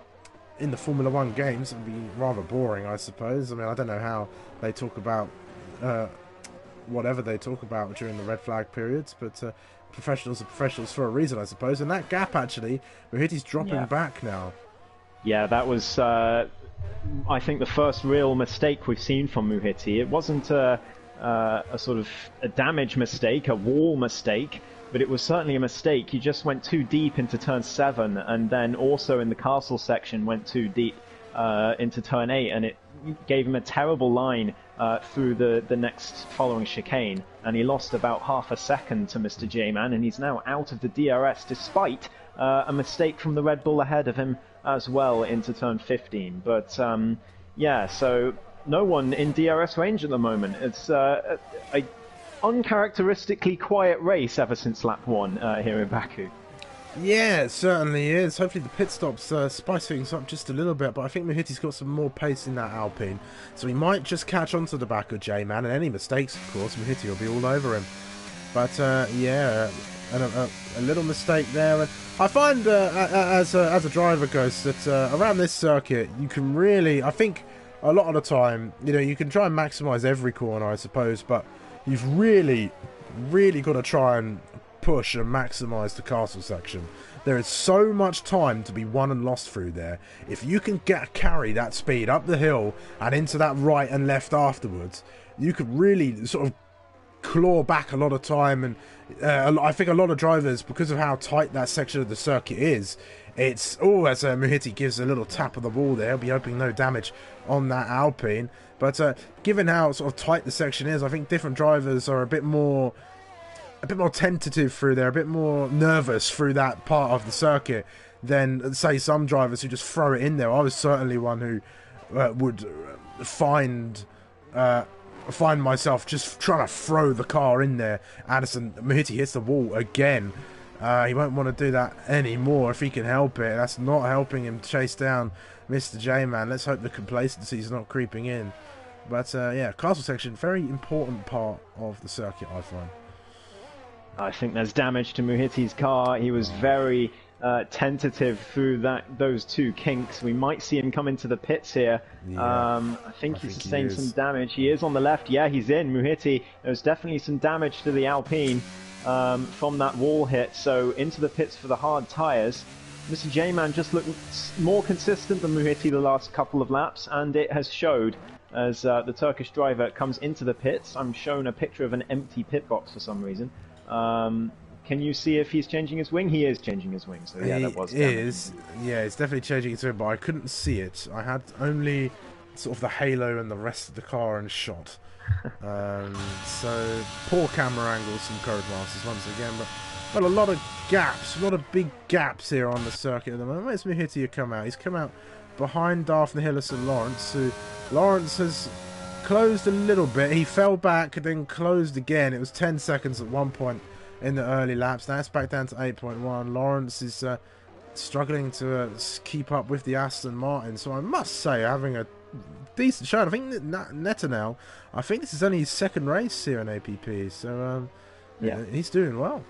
Formula One games. It would be rather boring, I suppose. I mean, I don't know how they talk about whatever they talk about during the red flag periods, but professionals are professionals for a reason, I suppose. And that gap, actually, Muhiti's dropping back now. Yeah, that was, I think, the first real mistake we've seen from Muhiti. It wasn't a sort of a damage mistake, a wall mistake, but it was certainly a mistake. He just went too deep into turn 7, and then also in the castle section went too deep into turn 8, and it gave him a terrible line through the next following chicane, and he lost about half a second to Mr. J-Man, and he's now out of the DRS despite a mistake from the Red Bull ahead of him as well into turn 15. But yeah, so no one in DRS range at the moment. It's a uncharacteristically quiet race ever since lap 1 here in Baku. Yeah, it certainly is. Hopefully the pit stops spice things up just a little bit, but I think Muhiti's got some more pace in that Alpine, so he might just catch onto the back of J-Man, and any mistakes, of course, Muhiti will be all over him. But yeah, and a little mistake there. And I find as a driver, Ghost, that around this circuit you can really, I think a lot of the time, you know, you can try and maximise every corner, I suppose, but you've really got to try and push and maximise the castle section. There is so much time to be won and lost through there. If you can carry that speed up the hill and into that right and left afterwards, you could really sort of claw back a lot of time. And I think a lot of drivers, because of how tight that section of the circuit is, it's as Muhiti gives a little tap of the wall there, he'll be hoping no damage on that Alpine. But given how sort of tight the section is, I think different drivers are a bit more tentative through there, a bit more nervous through that part of the circuit than, say, some drivers who just throw it in there. I was certainly one who would find myself just trying to throw the car in there. Addison Muhiti hits the wall again. He won't want to do that anymore if he can help it. That's not helping him chase down Mr. J-Man. Let's hope the complacency is not creeping in. But yeah, castle section, very important part of the circuit, I find. I think there's damage to Muhiti's car. He was very tentative through those two kinks. We might see him come into the pits here. Yeah, I think he sustained some damage. He is on the left. Yeah, he's in. Muhiti, there's definitely some damage to the Alpine from that wall hit. So into the pits for the hard tyres. Mr. J-Man just looked more consistent than Muhiti the last couple of laps, and it has showed as the Turkish driver comes into the pits. I'm shown a picture of an empty pit box for some reason. Can you see if he's changing his wing? He is changing his wing, so yeah, that was damage. Yeah, it's definitely changing his wing, but I couldn't see it. I had only sort of the halo and the rest of the car in shot. So poor camera angles from Codemasters once again, but a lot of gaps, a lot of big gaps here on the circuit at the moment. Where's Muhiti come out? He's come out behind Daphne Hillis and Lawrence, who Lawrence has closed a little bit. He fell back, then closed again. It was 10 seconds at one point in the early laps. Now it's back down to 8.1. Lawrence is struggling to keep up with the Aston Martin. So I must say, having a decent shot. I think Netanel, I think this is only his second race here in APP. So yeah, he's doing well.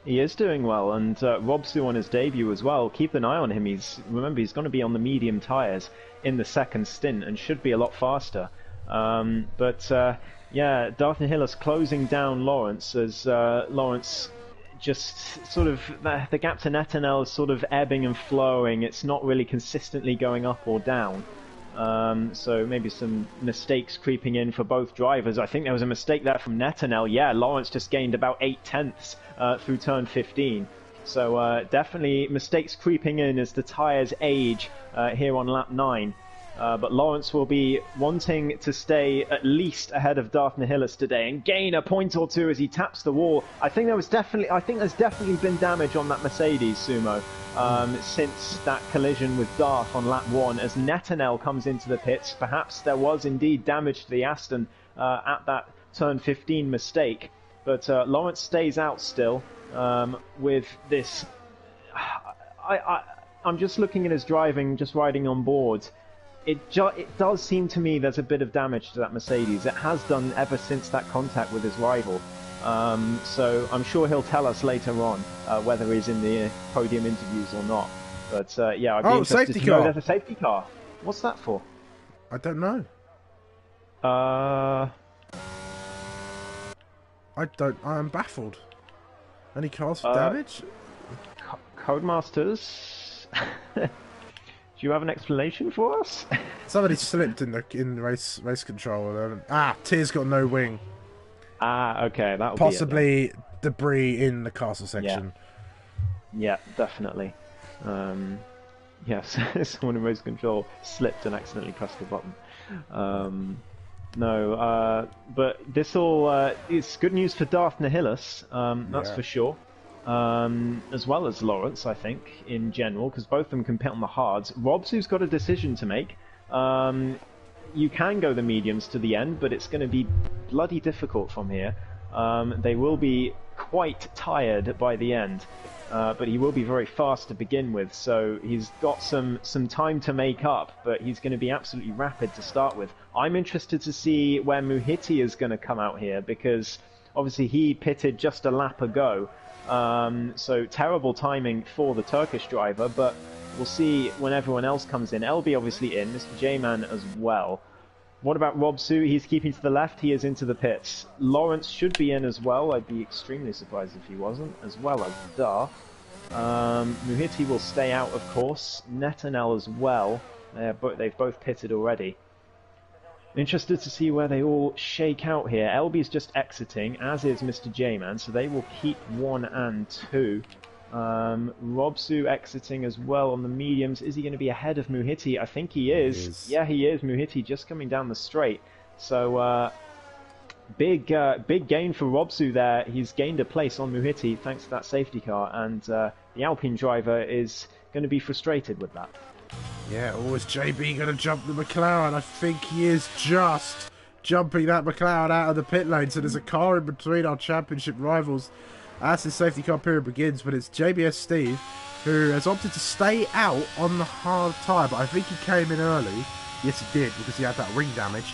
He is doing well, and Robsu on his debut as well. Keep an eye on him. Remember, he's going to be on the medium tyres in the second stint and should be a lot faster. Yeah, Daphne Hillis closing down Lawrence as Lawrence just sort of the gap to Netanel is sort of ebbing and flowing. It's not really consistently going up or down. So maybe some mistakes creeping in for both drivers. I think there was a mistake there from Netanel. Yeah, Lawrence just gained about 8/10 through turn 15. So definitely mistakes creeping in as the tyres age here on lap 9. But Lawrence will be wanting to stay at least ahead of Daphne Hillis today and gain a point or two as he taps the wall. I think there's definitely been damage on that Mercedes, Sumo, since that collision with Darth on lap 1. As Netanel comes into the pits, perhaps there was indeed damage to the Aston at that turn 15 mistake. But Lawrence stays out still with this. I'm just looking at his driving, just riding on board. It does seem to me there's a bit of damage to that Mercedes. It has done ever since that contact with his rival. So I'm sure he'll tell us later on whether he's in the podium interviews or not. But yeah, I'd be interested to know there's a safety car. What's that for? I don't know. I'm baffled. Any cars for damage? Codemasters. Do you have an explanation for us? Somebody slipped in race control. Tier's got no wing. Okay, that'll possibly debris in the castle section. Yeah, definitely. Yes, someone in race control slipped and accidentally pressed the button. But this all it's good news for Daphne Hillis. That's for sure. As well as Lawrence, I think, in general, because both of them can pit on the hards. Robsu's got a decision to make. You can go the mediums to the end, but it's going to be bloody difficult from here. They will be quite tired by the end, but he will be very fast to begin with, so he's got some time to make up, but he's going to be absolutely rapid to start with. I'm interested to see where Muhiti is going to come out here, because obviously he pitted just a lap ago. So terrible timing for the Turkish driver, but we'll see when everyone else comes in. LB obviously in, Mr. J-Man as well. What about Robsu? He's keeping to the left, he is into the pits. Lawrence should be in as well, I'd be extremely surprised if he wasn't, as well as Darth. Muhiti will stay out, of course. Netanel as well, they've both pitted already. Interested to see where they all shake out here. LB's just exiting, as is Mr. J-Man, so they will keep 1 and 2. Robsu exiting as well on the mediums. Is he going to be ahead of Muhiti? I think he is. Yeah, he is. Muhiti just coming down the straight. So big gain for Robsu there. He's gained a place on Muhiti thanks to that safety car, and the Alpine driver is going to be frustrated with that. Yeah, is JB going to jump the McLaren? I think he is just jumping that McLaren out of the pit lane. So there's a car in between our championship rivals as the safety car period begins. But it's JBS Steve who has opted to stay out on the hard tyre. But I think he came in early. Yes, he did, because he had that ring damage.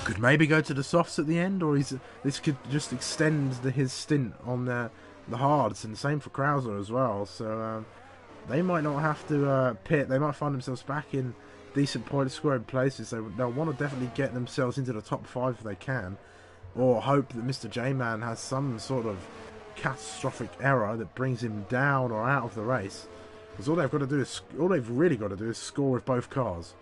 Could maybe go to the softs at the end, or this could just extend his stint on the hards. And the same for Krauser as well. So they might not have to pit. They might find themselves back in decent point scoring places. They'll want to definitely get themselves into the top 5 if they can, or hope that Mr. J-Man has some sort of catastrophic error that brings him down or out of the race. Because all they've really got to do is score with both cars.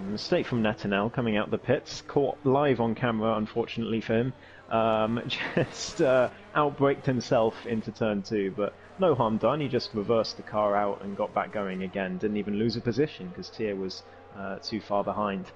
Mistake from Netanel coming out the pits, caught live on camera, unfortunately for him. just outbraked himself into turn 2, but no harm done. He just reversed the car out and got back going again. Didn't even lose a position because Tier was too far behind.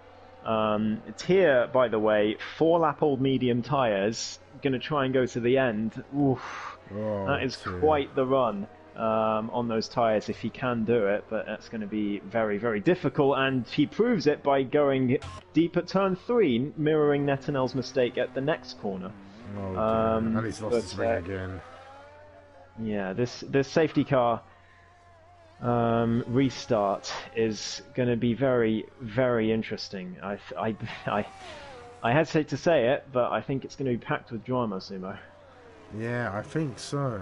Tier, by the way, 4-lap-old medium tyres, going to try and go to the end. Oof, that is quite the run on those tyres if he can do it, but that's going to be very, very difficult, and he proves it by going deep at turn 3, mirroring Netanel's mistake at the next corner. And he's lost his ring again. Yeah, this safety car restart is going to be very, very interesting. I hesitate to say it, but I think it's going to be packed with drama, Sumo. Yeah, I think so.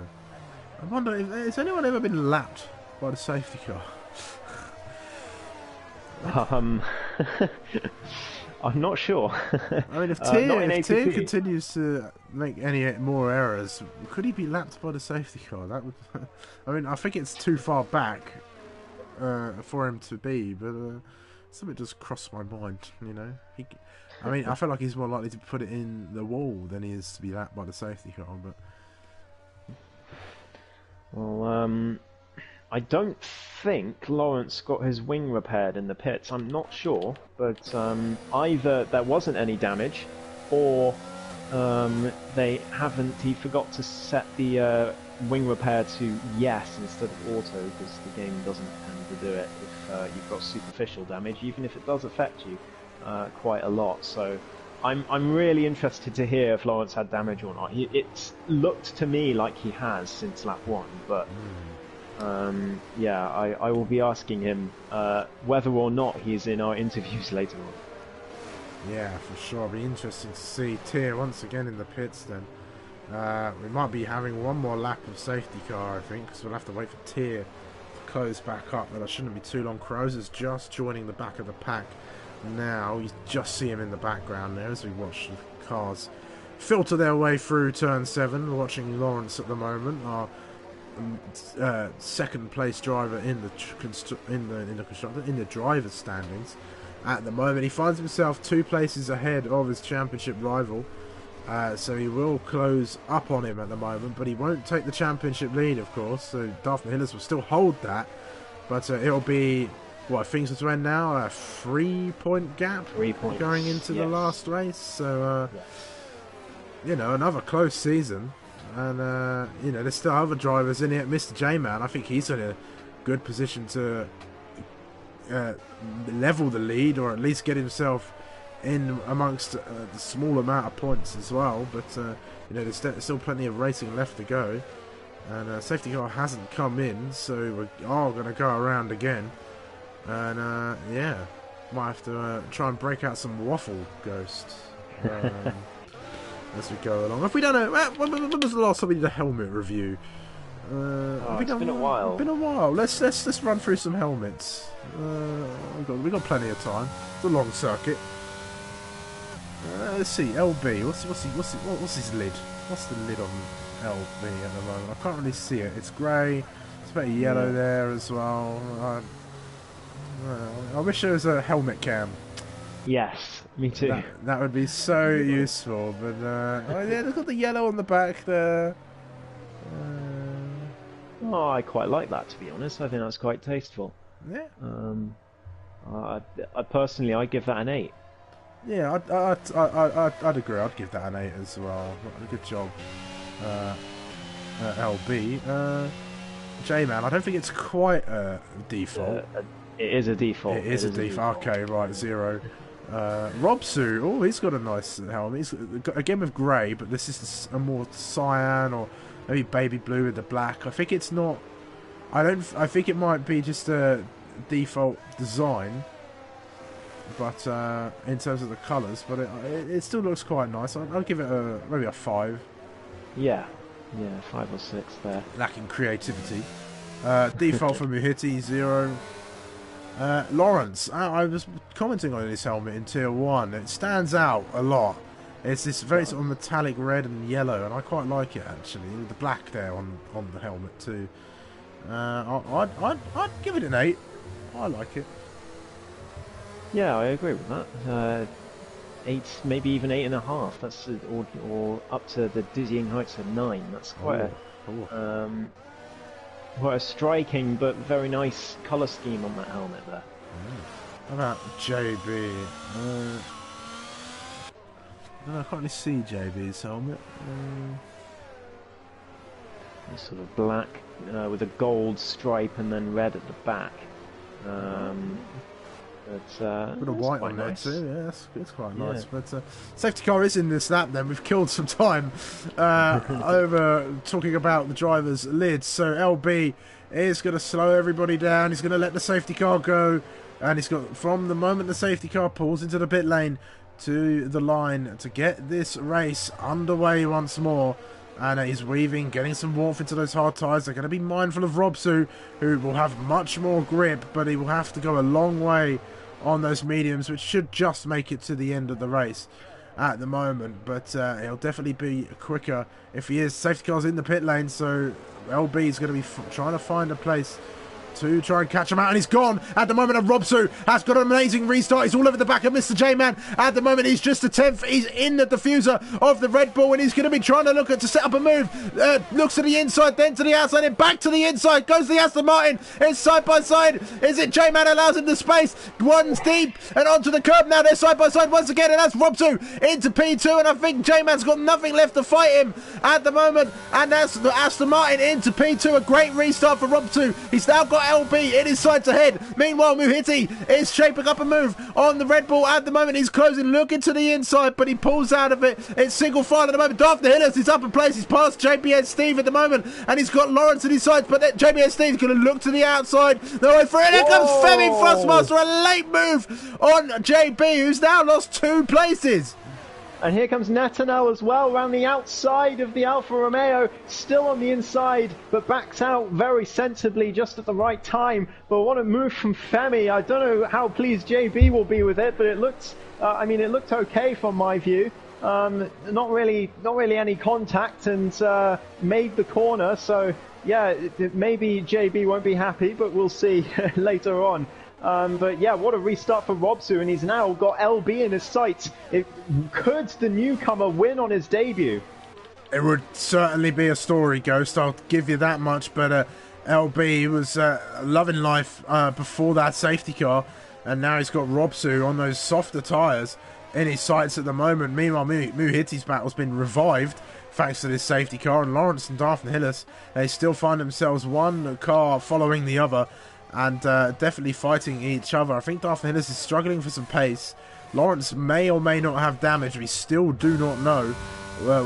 I wonder, has anyone ever been lapped by the safety car? I'm not sure. I mean, if Tier continues to make any more errors, could he be lapped by the safety car? That would. I mean, I think it's too far back for him to be, but something just crossed my mind. You know, I mean, I feel like he's more likely to put it in the wall than he is to be lapped by the safety car. But well, I don't think Lawrence got his wing repaired in the pits. I'm not sure, but either there wasn't any damage, or he forgot to set the wing repair to yes instead of auto, because the game doesn't tend to do it if you've got superficial damage, even if it does affect you quite a lot. So I'm really interested to hear if Lawrence had damage or not. It's looked to me like he has since lap 1, but yeah, I will be asking him whether or not he's in our interviews later on. Yeah, for sure. It'll be interesting to see Tier once again in the pits then. We might be having one more lap of safety car, I think, because we'll have to wait for Tier to close back up, but that shouldn't be too long. Crows is just joining the back of the pack now. You just see him in the background there as we watch the cars filter their way through turn 7. We're watching Lawrence at the moment, our second place driver in the driver's standings at the moment. He finds himself 2 places ahead of his championship rival, so he will close up on him at the moment, but he won't take the championship lead, of course. So Darth Mahillas will still hold that, but it'll be what things are to end now, a 3-point gap 3 points going into the last race. So you know, another close season. And, you know, there's still other drivers in it. Mr. J-Man, I think he's in a good position to level the lead, or at least get himself in amongst the small amount of points as well. But, you know, there's still plenty of racing left to go. And safety car hasn't come in, so we are going to go around again. And, yeah, might have to try and break out some waffle ghosts. As we go along. If we don't know, when was the last time we did a helmet review? It's been a while. Been a while. Let's run through some helmets. We've got plenty of time. It's a long circuit. Let's see. LB. What's his lid? What's the lid on LB at the moment? I can't really see it. It's grey. It's a bit of yellow there as well. I wish there was a helmet cam. Yes, me too. That would be so useful, but oh yeah, look at the yellow on the back there. Oh, I quite like that, to be honest. I think that's quite tasteful. Yeah. I personally, I give that an 8. Yeah, I'd agree. I'd give that an 8 as well. Good job, LB. J-Man, I don't think it's quite a default. It is a default. It is a default. Okay, right, 0. Robsu, oh, he's got a nice helmet. He's again with grey, but this is a more cyan or maybe baby blue with the black. I think it's not. I think it might be just a default design, but in terms of the colours, but it still looks quite nice. I'll give it maybe a 5. Yeah, 5 or 6 there. Lacking creativity. Default for Muhiti, 0. Lawrence, I was commenting on his helmet in Tier 1. It stands out a lot. It's this very sort of metallic red and yellow, and I quite like it actually. The black there on the helmet too. I'd give it an 8. I like it. Yeah, I agree with that. 8, maybe even 8.5. That's or up to the dizzying heights of 9. That's quite quite a striking but very nice colour scheme on that helmet there. How about JB? I can't really see JB's helmet. It's sort of black with a gold stripe and then red at the back. But Bit of white on there nice. too, yeah, it's quite nice. But safety car is in this lap then. We've killed some time over talking about the driver's lids. So LB is going to slow everybody down. He's going to let the safety car go. And he's got, from the moment the safety car pulls into the pit lane to the line to get this race underway once more. And he's weaving, getting some warmth into those hard tyres. They're going to be mindful of Robsu, who will have much more grip, but he will have to go a long way on those mediums, which should just make it to the end of the race at the moment. But he'll definitely be quicker if he is. Safety car's in the pit lane, so LB is going to be trying to find a place to try and catch him out, and he's gone at the moment. And Robsu has got an amazing restart. He's all over the back of Mr. J-Man at the moment. He's just a 10th. He's in the diffuser of the Red Bull, and he's going to be trying to look at to set up a move. Looks to the inside, then to the outside, and back to the inside. Goes the Aston Martin. It's side by side. Is it J-Man allows him the space? One's deep and onto the curb now. They're side by side once again, and that's Robsu into P2, and I think J-Man's got nothing left to fight him at the moment, and that's the Aston Martin into P2. A great restart for Robsu. He's now got LB in his sights ahead. Meanwhile, Muhiti is shaping up a move on the Red Bull at the moment. He's closing, looking to the inside, but he pulls out of it. It's single file at the moment. Daphne Hillis is up in place. He's past JBS Steve at the moment, and he's got Lawrence in his sights, but JBS Steve's going to look to the outside. No way for it. Here comes Femi Fussmaster. A late move on JB, who's now lost 2 places. And here comes Natanel as well, around the outside of the Alfa Romeo, still on the inside, but backs out very sensibly just at the right time. But what a move from Femi. I don't know how pleased JB will be with it, but it looked, it looked okay from my view. Not really any contact, and made the corner. So yeah, maybe JB won't be happy, but we'll see later on. But yeah, what a restart for Robsu, and he's now got LB in his sights. Could the newcomer win on his debut? It would certainly be a story, Ghost, I'll give you that much, but LB was loving life before that safety car, and now he's got Robsu on those softer tyres in his sights at the moment. Meanwhile, Muhiti's battle's been revived thanks to this safety car, and Lawrence and Daphne Hillis, they still find themselves one car following the other, and definitely fighting each other. I think Daphne Hillis is struggling for some pace. Lawrence may or may not have damage. We still do not know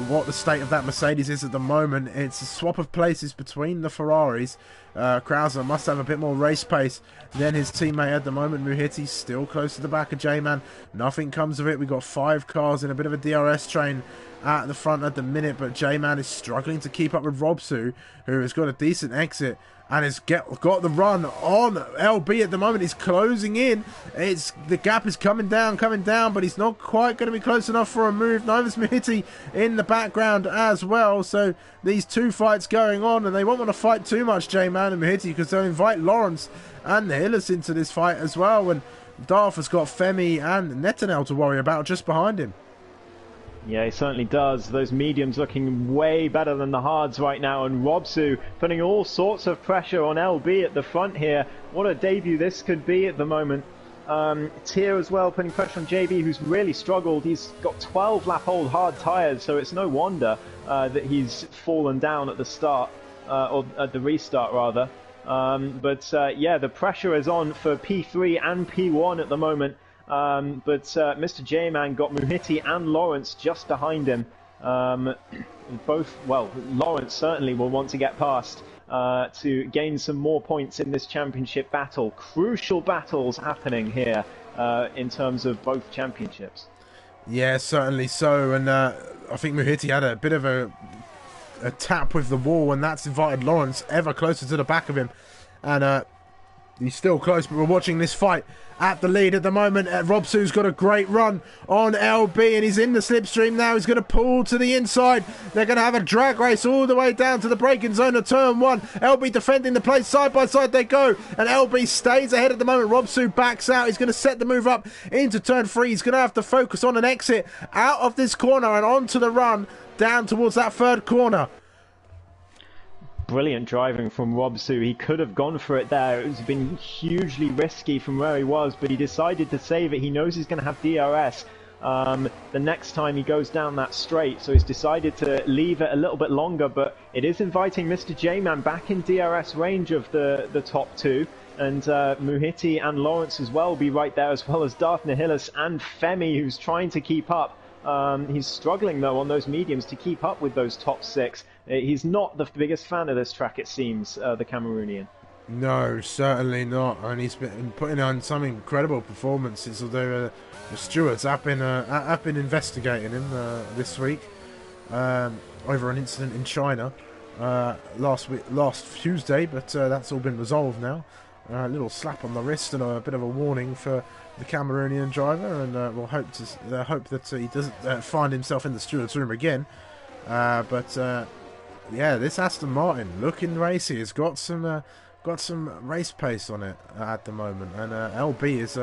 what the state of that Mercedes is at the moment. It's a swap of places between the Ferraris. Krauser must have a bit more race pace than his teammate at the moment. Muhiti's still close to the back of J-Man. Nothing comes of it. We've got 5 cars in a bit of a DRS train at the front at the minute, but J-Man is struggling to keep up with Robsu, who has got a decent exit and has got the run on LB at the moment. He's closing in. The gap is coming down, but he's not quite going to be close enough for a move. Neither's Muhiti in the background as well. So these 2 fights going on, and they won't want to fight too much, J-Man and Muhiti, because they'll invite Lawrence and Hillis into this fight as well. And Darth has got Femi and Netanel to worry about just behind him. Yeah, he certainly does. Those mediums looking way better than the hards right now, and Robsu putting all sorts of pressure on LB at the front here. What a debut this could be at the moment. Tier as well putting pressure on JB, who's really struggled. He's got 12 lap old hard tyres, so it's no wonder that he's fallen down at the start, or at the restart rather. Yeah, the pressure is on for P3 and P1 at the moment. Mr. J-Man got Muhiti and Lawrence just behind him. Lawrence certainly will want to get past to gain some more points in this championship battle. Crucial battles happening here in terms of both championships. Yeah, certainly so. And I think Muhiti had a bit of a tap with the wall, and that's invited Lawrence ever closer to the back of him. And He's still close, but we're watching this fight at the lead at the moment. Robsu's got a great run on LB, and he's in the slipstream now. He's going to pull to the inside. They're going to have a drag race all the way down to the braking zone of turn 1. LB defending the place. Side by side they go, and LB stays ahead at the moment. Robsu backs out. He's going to set the move up into turn 3. He's going to have to focus on an exit out of this corner and onto the run down towards that third corner. Brilliant driving from Robsu. He could have gone for it there. It's been hugely risky from where he was, but he decided to save it. He knows he's going to have DRS the next time he goes down that straight, so he's decided to leave it a little bit longer, but it is inviting Mr. J-Man back in DRS range of the top 2, and Muhiti and Lawrence as well will be right there, as well as Darth Nihilus and Femi, who's trying to keep up. He's struggling though on those mediums to keep up with those top 6. He's not the biggest fan of this track, it seems, the Cameroonian. No, certainly not. And he's been putting on some incredible performances. Although the stewards have been investigating him this week over an incident in China last Tuesday, but that's all been resolved now. A little slap on the wrist and a bit of a warning for the Cameroonian driver, and we'll hope that he doesn't find himself in the stewards' room again. Yeah, this Aston Martin looking racy. It's got some race pace on it at the moment, and LB is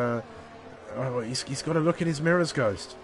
he's got to look in his mirrors, Ghost.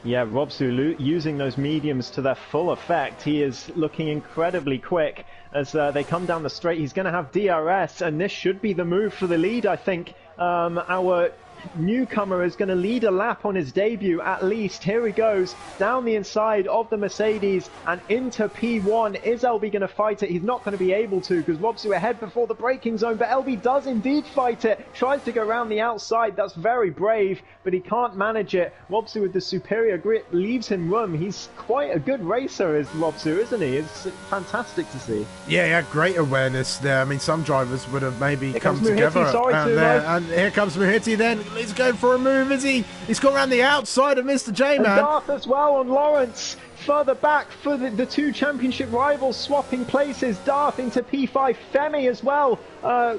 Yeah, Robsu using those mediums to their full effect. He is looking incredibly quick as they come down the straight. He's going to have DRS, and this should be the move for the lead, I think. Our newcomer is going to lead a lap on his debut at least. Here he goes down the inside of the Mercedes and into P1. Is LB going to fight it? He's not going to be able to because Robsu ahead before the braking zone, but LB does indeed fight it. Tries to go around the outside. That's very brave, but he can't manage it. Robsu with the superior grip leaves him room. He's quite a good racer, is Robsu, isn't he? It's fantastic to see. Yeah, he had great awareness there. I mean, some drivers would have maybe come Muhiti, together. and here comes Muhiti then. He's going for a move, is he? He's gone around the outside of Mr. J-Man. And Darth as well on Lawrence. Further back for the two championship rivals swapping places. Darth into P5. Femi as well. A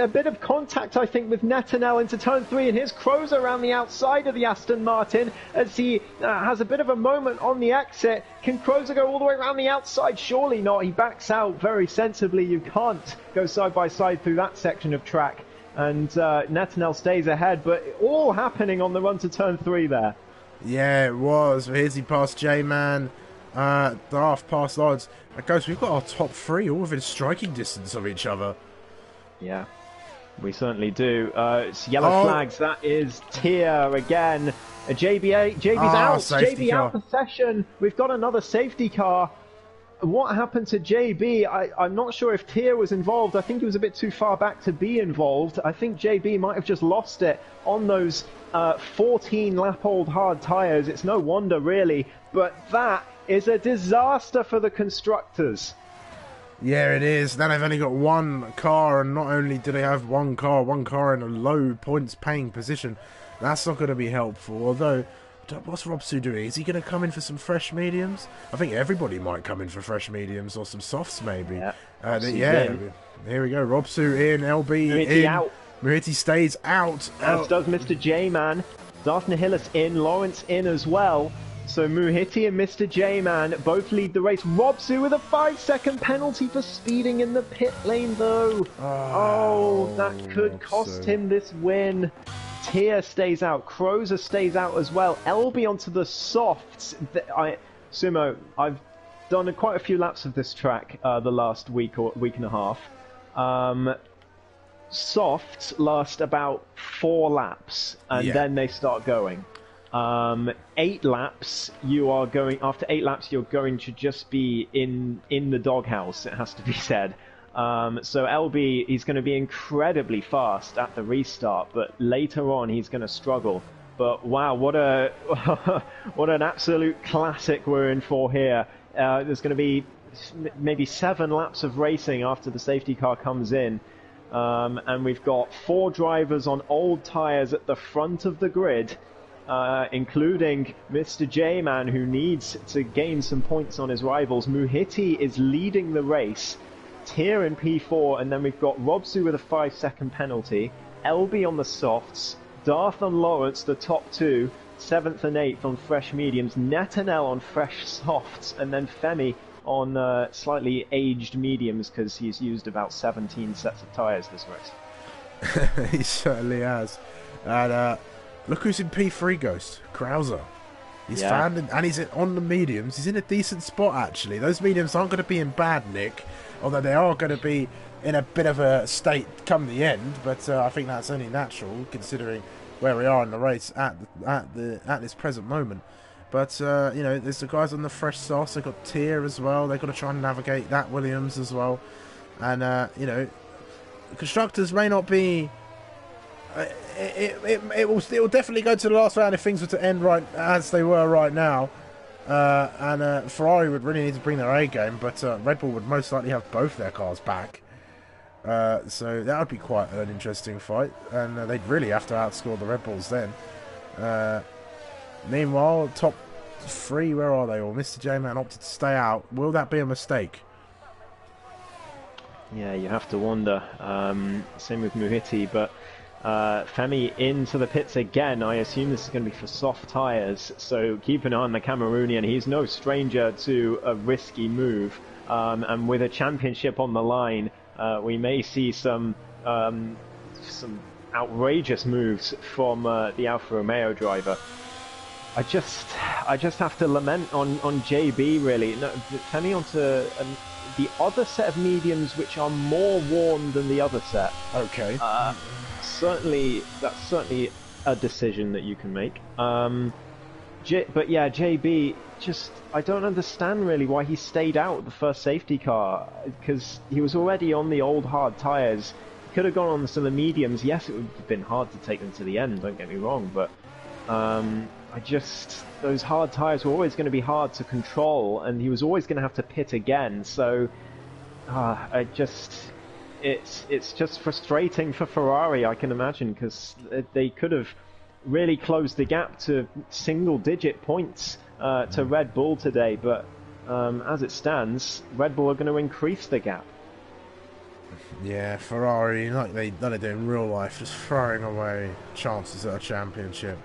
bit of contact, I think, with Netanel into turn 3. And here's Kroos around the outside of the Aston Martin as he has a bit of a moment on the exit. Can Kroos go all the way around the outside? Surely not. He backs out very sensibly. You can't go side by side through that section of track. And Netanel stays ahead, but all happening on the run to turn 3 there. Yeah, it was. Here's he past J-Man, Darth past Lawrence. Ghost, we've got our top 3 all within striking distance of each other. Yeah, we certainly do. It's yellow flags. That is Tier again. JB's out. JB out the session. We've got another safety car. What happened to JB? I'm not sure if Tier was involved. I think he was a bit too far back to be involved. I think JB might have just lost it on those 14-lap-old hard tyres. It's no wonder, really. But that is a disaster for the constructors. Yeah, it is. Now they've only got one car, and not only do they have one car in a low points-paying position, that's not going to be helpful. Although, what's Robsu doing? Is he going to come in for some fresh mediums? I think everybody might come in for fresh mediums or some softs, maybe. Yeah, here we go. Robsu in, LB Muhiti in. out. Muhiti stays out. As does Mr. J-Man. Darth Nihilus in, Lawrence in as well. So Muhiti and Mr. J-Man both lead the race. Robsu with a 5-second penalty for speeding in the pit lane, though. Oh, that could cost him this win. Tier stays out. Kroos stays out as well. LB onto the softs. Sumo, I've done quite a few laps of this track the last week or week and a half. Softs last about 4 laps, and then they start going. 8 laps, you are going. After 8 laps, you're going to just be in the doghouse. It has to be said. So LB, he's going to be incredibly fast at the restart, but later on he's going to struggle. But wow, what an absolute classic we're in for here. There's going to be maybe 7 laps of racing after the safety car comes in. And we've got 4 drivers on old tyres at the front of the grid, including Mr. J-Man, who needs to gain some points on his rivals. Muhiti is leading the race. Tier in P4, and then we've got Robsu with a 5-second penalty, LB on the softs, Darth and Lawrence, the top two, 7th and 8th on fresh mediums, Netanel on fresh softs, and then Femi on slightly aged mediums because he's used about 17 sets of tyres this race. He certainly has. And look who's in P3, Ghost. Krauser. He's found, and he's on the mediums. He's in a decent spot, actually. Those mediums aren't going to be in bad nick, although they are going to be in a bit of a state come the end. But I think that's only natural, considering where we are in the race at this present moment. But you know, there's the guys on the fresh sauce. They've got Tier as well. They've got to try and navigate that Williams as well. And you know, constructors may not be. It will definitely go to the last round if things were to end right as they were right now. And Ferrari would really need to bring their A game, but Red Bull would most likely have both their cars back. So that would be quite an interesting fight, and they'd really have to outscore the Red Bulls then. Meanwhile, top three, where are they all? Mr. J-Man opted to stay out. Will that be a mistake? Yeah, you have to wonder. Same with Muhiti, but Femi into the pits again. I assume this is going to be for soft tyres, so keep an eye on the Cameroonian. He's no stranger to a risky move, and with a championship on the line, we may see some outrageous moves from the Alfa Romeo driver. I just have to lament on JB, really. No, Femi onto the other set of mediums, which are more worn than the other set. Okay. That's certainly a decision that you can make. But yeah, JB, I don't understand really why he stayed out of the first safety car, because he was already on the old hard tyres. He could have gone on some of the mediums. Yes, it would have been hard to take them to the end, don't get me wrong, but those hard tyres were always going to be hard to control, and he was always going to have to pit again, so it's just frustrating for Ferrari, I can imagine, because they could have really closed the gap to single-digit points to Red Bull today, but as it stands, Red Bull are going to increase the gap. Yeah, Ferrari, like they do in real life, just throwing away chances at a championship.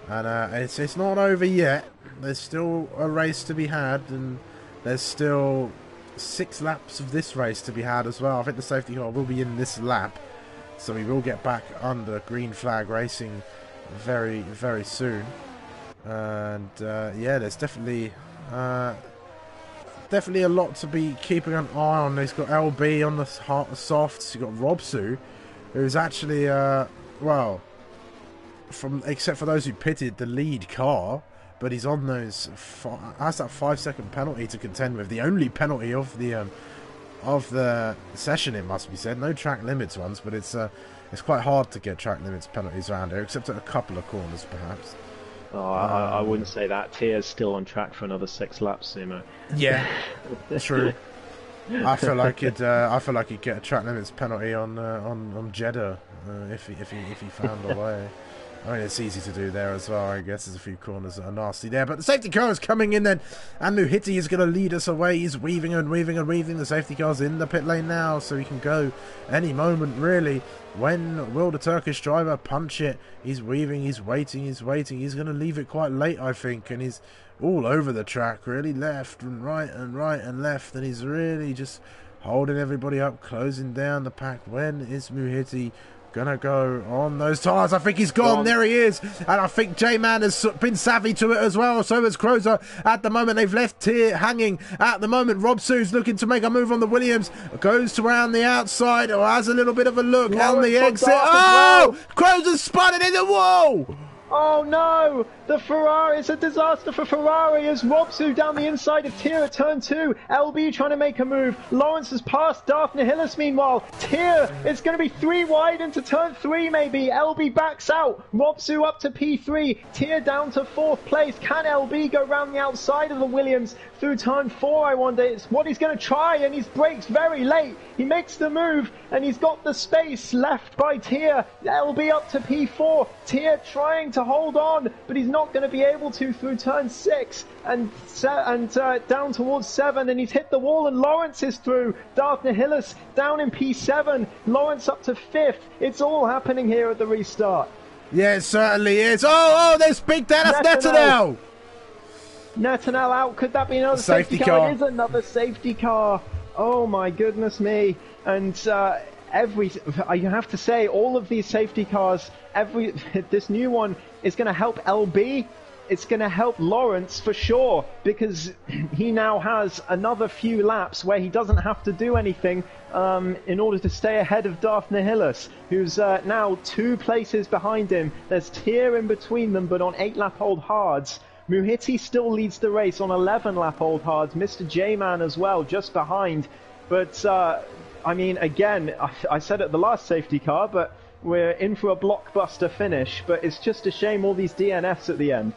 And it's not over yet. There's still a race to be had, and there's still 6 laps of this race to be had as well. I think the safety car will be in this lap, so we will get back under green flag racing very, very soon. And yeah, there's definitely a lot to be keeping an eye on. He's got LB on the softs. You've got Robsu, who's actually well, except for those who pitted, the lead car, but he's on those has that 5-second penalty to contend with, the only penalty of the session, it must be said. No track limits ones, but it's quite hard to get track limits penalties around here, except at a couple of corners perhaps. Oh, I wouldn't say that. Tier's still on track for another 6 laps, Sumo. Yeah, true. I feel like he'd get a track limits penalty on Jeddah if he found a way. I mean, it's easy to do there as well, I guess. There's a few corners that are nasty there. But the safety car is coming in then, and Muhiti is going to lead us away. He's weaving and weaving and weaving. The safety car's in the pit lane now, so he can go any moment, really. When will the Turkish driver punch it? He's weaving, he's waiting, he's waiting. He's going to leave it quite late, I think, and he's all over the track, really. Left and right and left, and he's really just holding everybody up, closing down the pack. When is Muhiti gonna go on those tyres? I think he's gone. There he is. And I think J-Man has been savvy to it as well. So has Crozer. At the moment, they've left Tier hanging. At the moment, Robsu's looking to make a move on the Williams. Goes to around the outside, or has a little bit of a look on the exit. Oh! Crozer's spun it in the wall! Oh no! The Ferrari, it's a disaster for Ferrari as Robsu down the inside of Tier at turn 2. LB trying to make a move. Lawrence has passed Darth Nihilus meanwhile. Tier is going to be 3 wide into turn 3 maybe. LB backs out. Robsu up to P3. Tier down to 4th place. Can LB go round the outside of the Williams? through turn 4, I wonder. It's what he's going to try, and he brakes very late. He makes the move, and he's got the space left by Tier. LB up to P4. Tier trying to hold on, but he's not going to be able to through turn 6 and down towards 7, and he's hit the wall, and Lawrence is through. Darth Nihilus down in P7. Lawrence up to 5th. It's all happening here at the restart. Yeah, it certainly is. Oh, there's Big Dennis Netanel. Netanel out. Could that be another safety car? It is another safety car. Oh my goodness me. And I have to say, all of these safety cars, this new one is going to help LB. It's going to help Lawrence for sure, because he now has another few laps where he doesn't have to do anything in order to stay ahead of Darth Nihilus, who's now 2 places behind him. There's Tier in between them, but on 8-lap-old hards. Muhiti still leads the race on 11-lap-old hards. Mr. J-Man as well, just behind. But, I mean, again, I said at the last safety car, but we're in for a blockbuster finish. But it's just a shame all these DNFs at the end.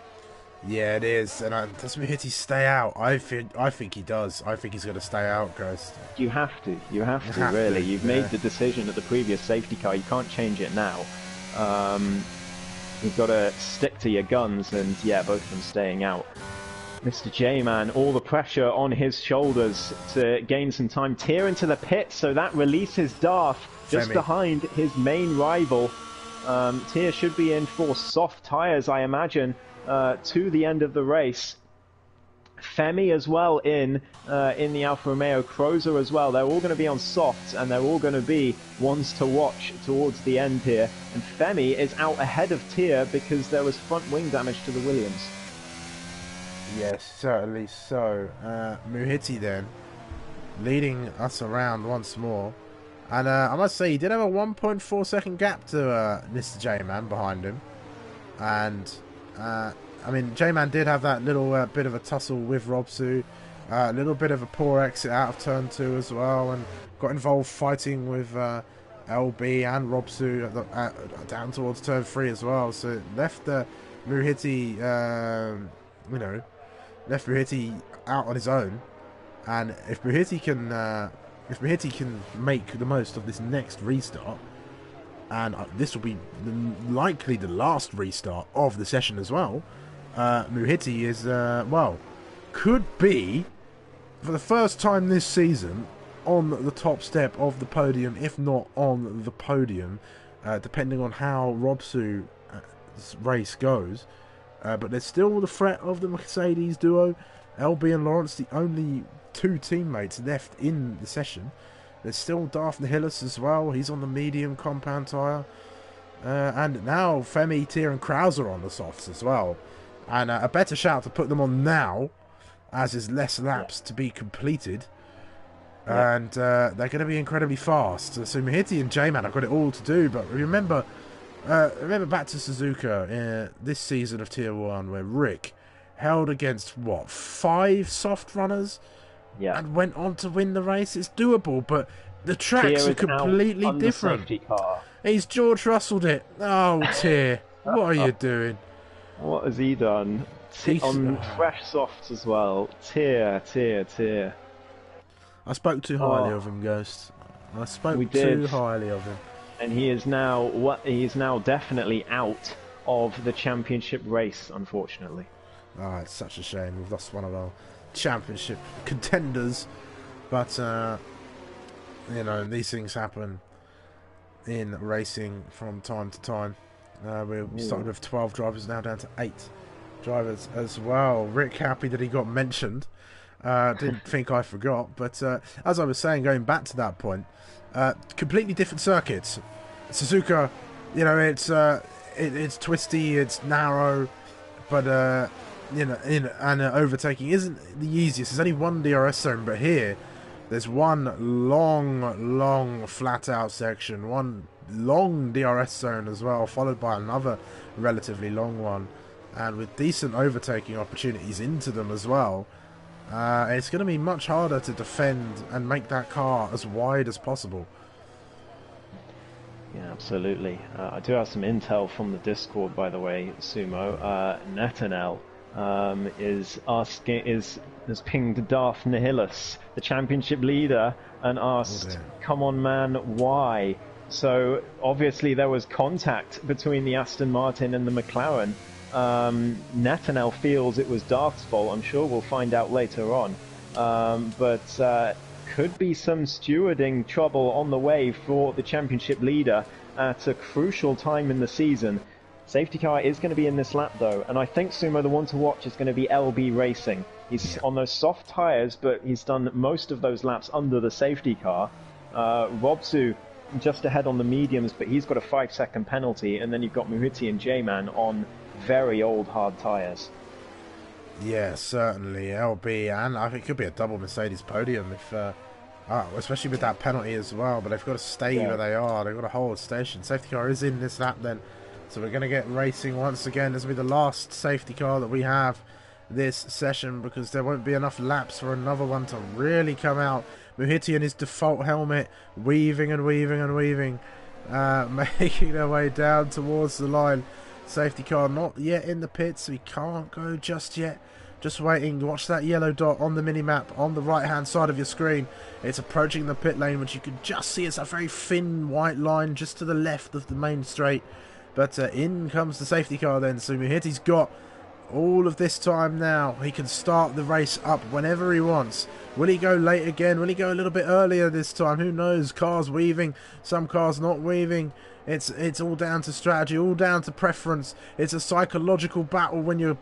Yeah, it is. And does Muhiti stay out? I think he does. I think he's going to stay out, Ghost. You have to. You have to, really. You've made the decision at the previous safety car. You can't change it now. You've got to stick to your guns, and yeah, both of them staying out. Mr. J-Man, all the pressure on his shoulders to gain some time. Tier into the pit, so that releases Darth just behind his main rival. Tier should be in for soft tyres, I imagine, to the end of the race. Femi as well in the Alfa Romeo, Crozer as well. They're all going to be on softs, and they're all going to be ones to watch towards the end here. And Femi is out ahead of Tier because there was front wing damage to the Williams. Yes, certainly so. Muhiti then leading us around once more. And I must say, he did have a 1.4 second gap to Mr. J-Man behind him. And I mean, J-Man did have that little bit of a tussle with Robsu, a little bit of a poor exit out of turn 2 as well, and got involved fighting with LB and Robsu down towards turn 3 as well. So it left Muhiti, left Muhiti out on his own. And if Muhiti can make the most of this next restart, and this will be likely the last restart of the session as well, Muhiti is, could be, for the first time this season, on the top step of the podium, if not on the podium, depending on how Robsu's race goes. But there's still the threat of the Mercedes duo, LB and Lawrence, the only 2 teammates left in the session. There's still Darth Nihilus as well. He's on the medium compound tyre. And now Femi, Tier and Krause are on the softs as well. And a better shout to put them on now, as is less laps to be completed. And they're going to be incredibly fast. So Muhiti and J-Man have got it all to do. But remember back to Suzuka this season of Tier 1, where Rick held against, 5 soft runners? Yeah. And went on to win the race. It's doable, but the tracks are completely different. He's George Russelled it. Oh, Tier, what are you doing? What has he done? On fresh softs as well. Tier. I spoke too highly of him, Ghost. I spoke too highly of him. And he is now definitely out of the championship race, unfortunately. Oh, it's such a shame. We've lost one of our championship contenders, but these things happen in racing from time to time. We're starting with 12 drivers, now down to 8 drivers as well. Rick happy that he got mentioned. Didn't think I forgot, but as I was saying, going back to that point, completely different circuits. Suzuka, it's twisty, it's narrow, but and overtaking isn't the easiest. There's only one DRS zone, but here there's one long flat out section, one long DRS zone as well, followed by another relatively long one, and with decent overtaking opportunities into them as well. It's going to be much harder to defend and make that car as wide as possible. Yeah, absolutely. I do have some intel from the Discord, by the way, Sumo. Netanel is has pinged Darth Nihilus, the championship leader, and asked, "Come on, man, why?" So obviously there was contact between the Aston Martin and the McLaren. Netanel feels it was Darth's fault. I'm sure we'll find out later on. But could be some stewarding trouble on the way for the championship leader at a crucial time in the season. Safety car is going to be in this lap though, and I think, Sumo, the one to watch is going to be LB Racing. He's on those soft tyres, but he's done most of those laps under the safety car. Robsu just ahead on the mediums, but he's got a 5-second penalty, and then you've got Muhiti and J-Man on very old hard tyres. Yeah, certainly. LB, and I think it could be a double Mercedes podium, if, especially with that penalty as well, but they've got to stay where they are. They've got to hold station. Safety car is in this lap then. So we're going to get racing once again. This will be the last safety car that we have this session, because there won't be enough laps for another one to really come out. Muhiti in his default helmet, weaving and weaving and weaving, making their way down towards the line. Safety car not yet in the pits, so he can't go just yet. Just waiting. Watch that yellow dot on the mini-map on the right-hand side of your screen. It's approaching the pit lane, which you can just see. It's a very thin white line just to the left of the main straight. But in comes the safety car then. So Muhiti's got all of this time now. He can start the race up whenever he wants. Will he go late again? Will he go a little bit earlier this time? Who knows? Cars weaving, some cars not weaving. It's all down to strategy, all down to preference. It's a psychological battle when you're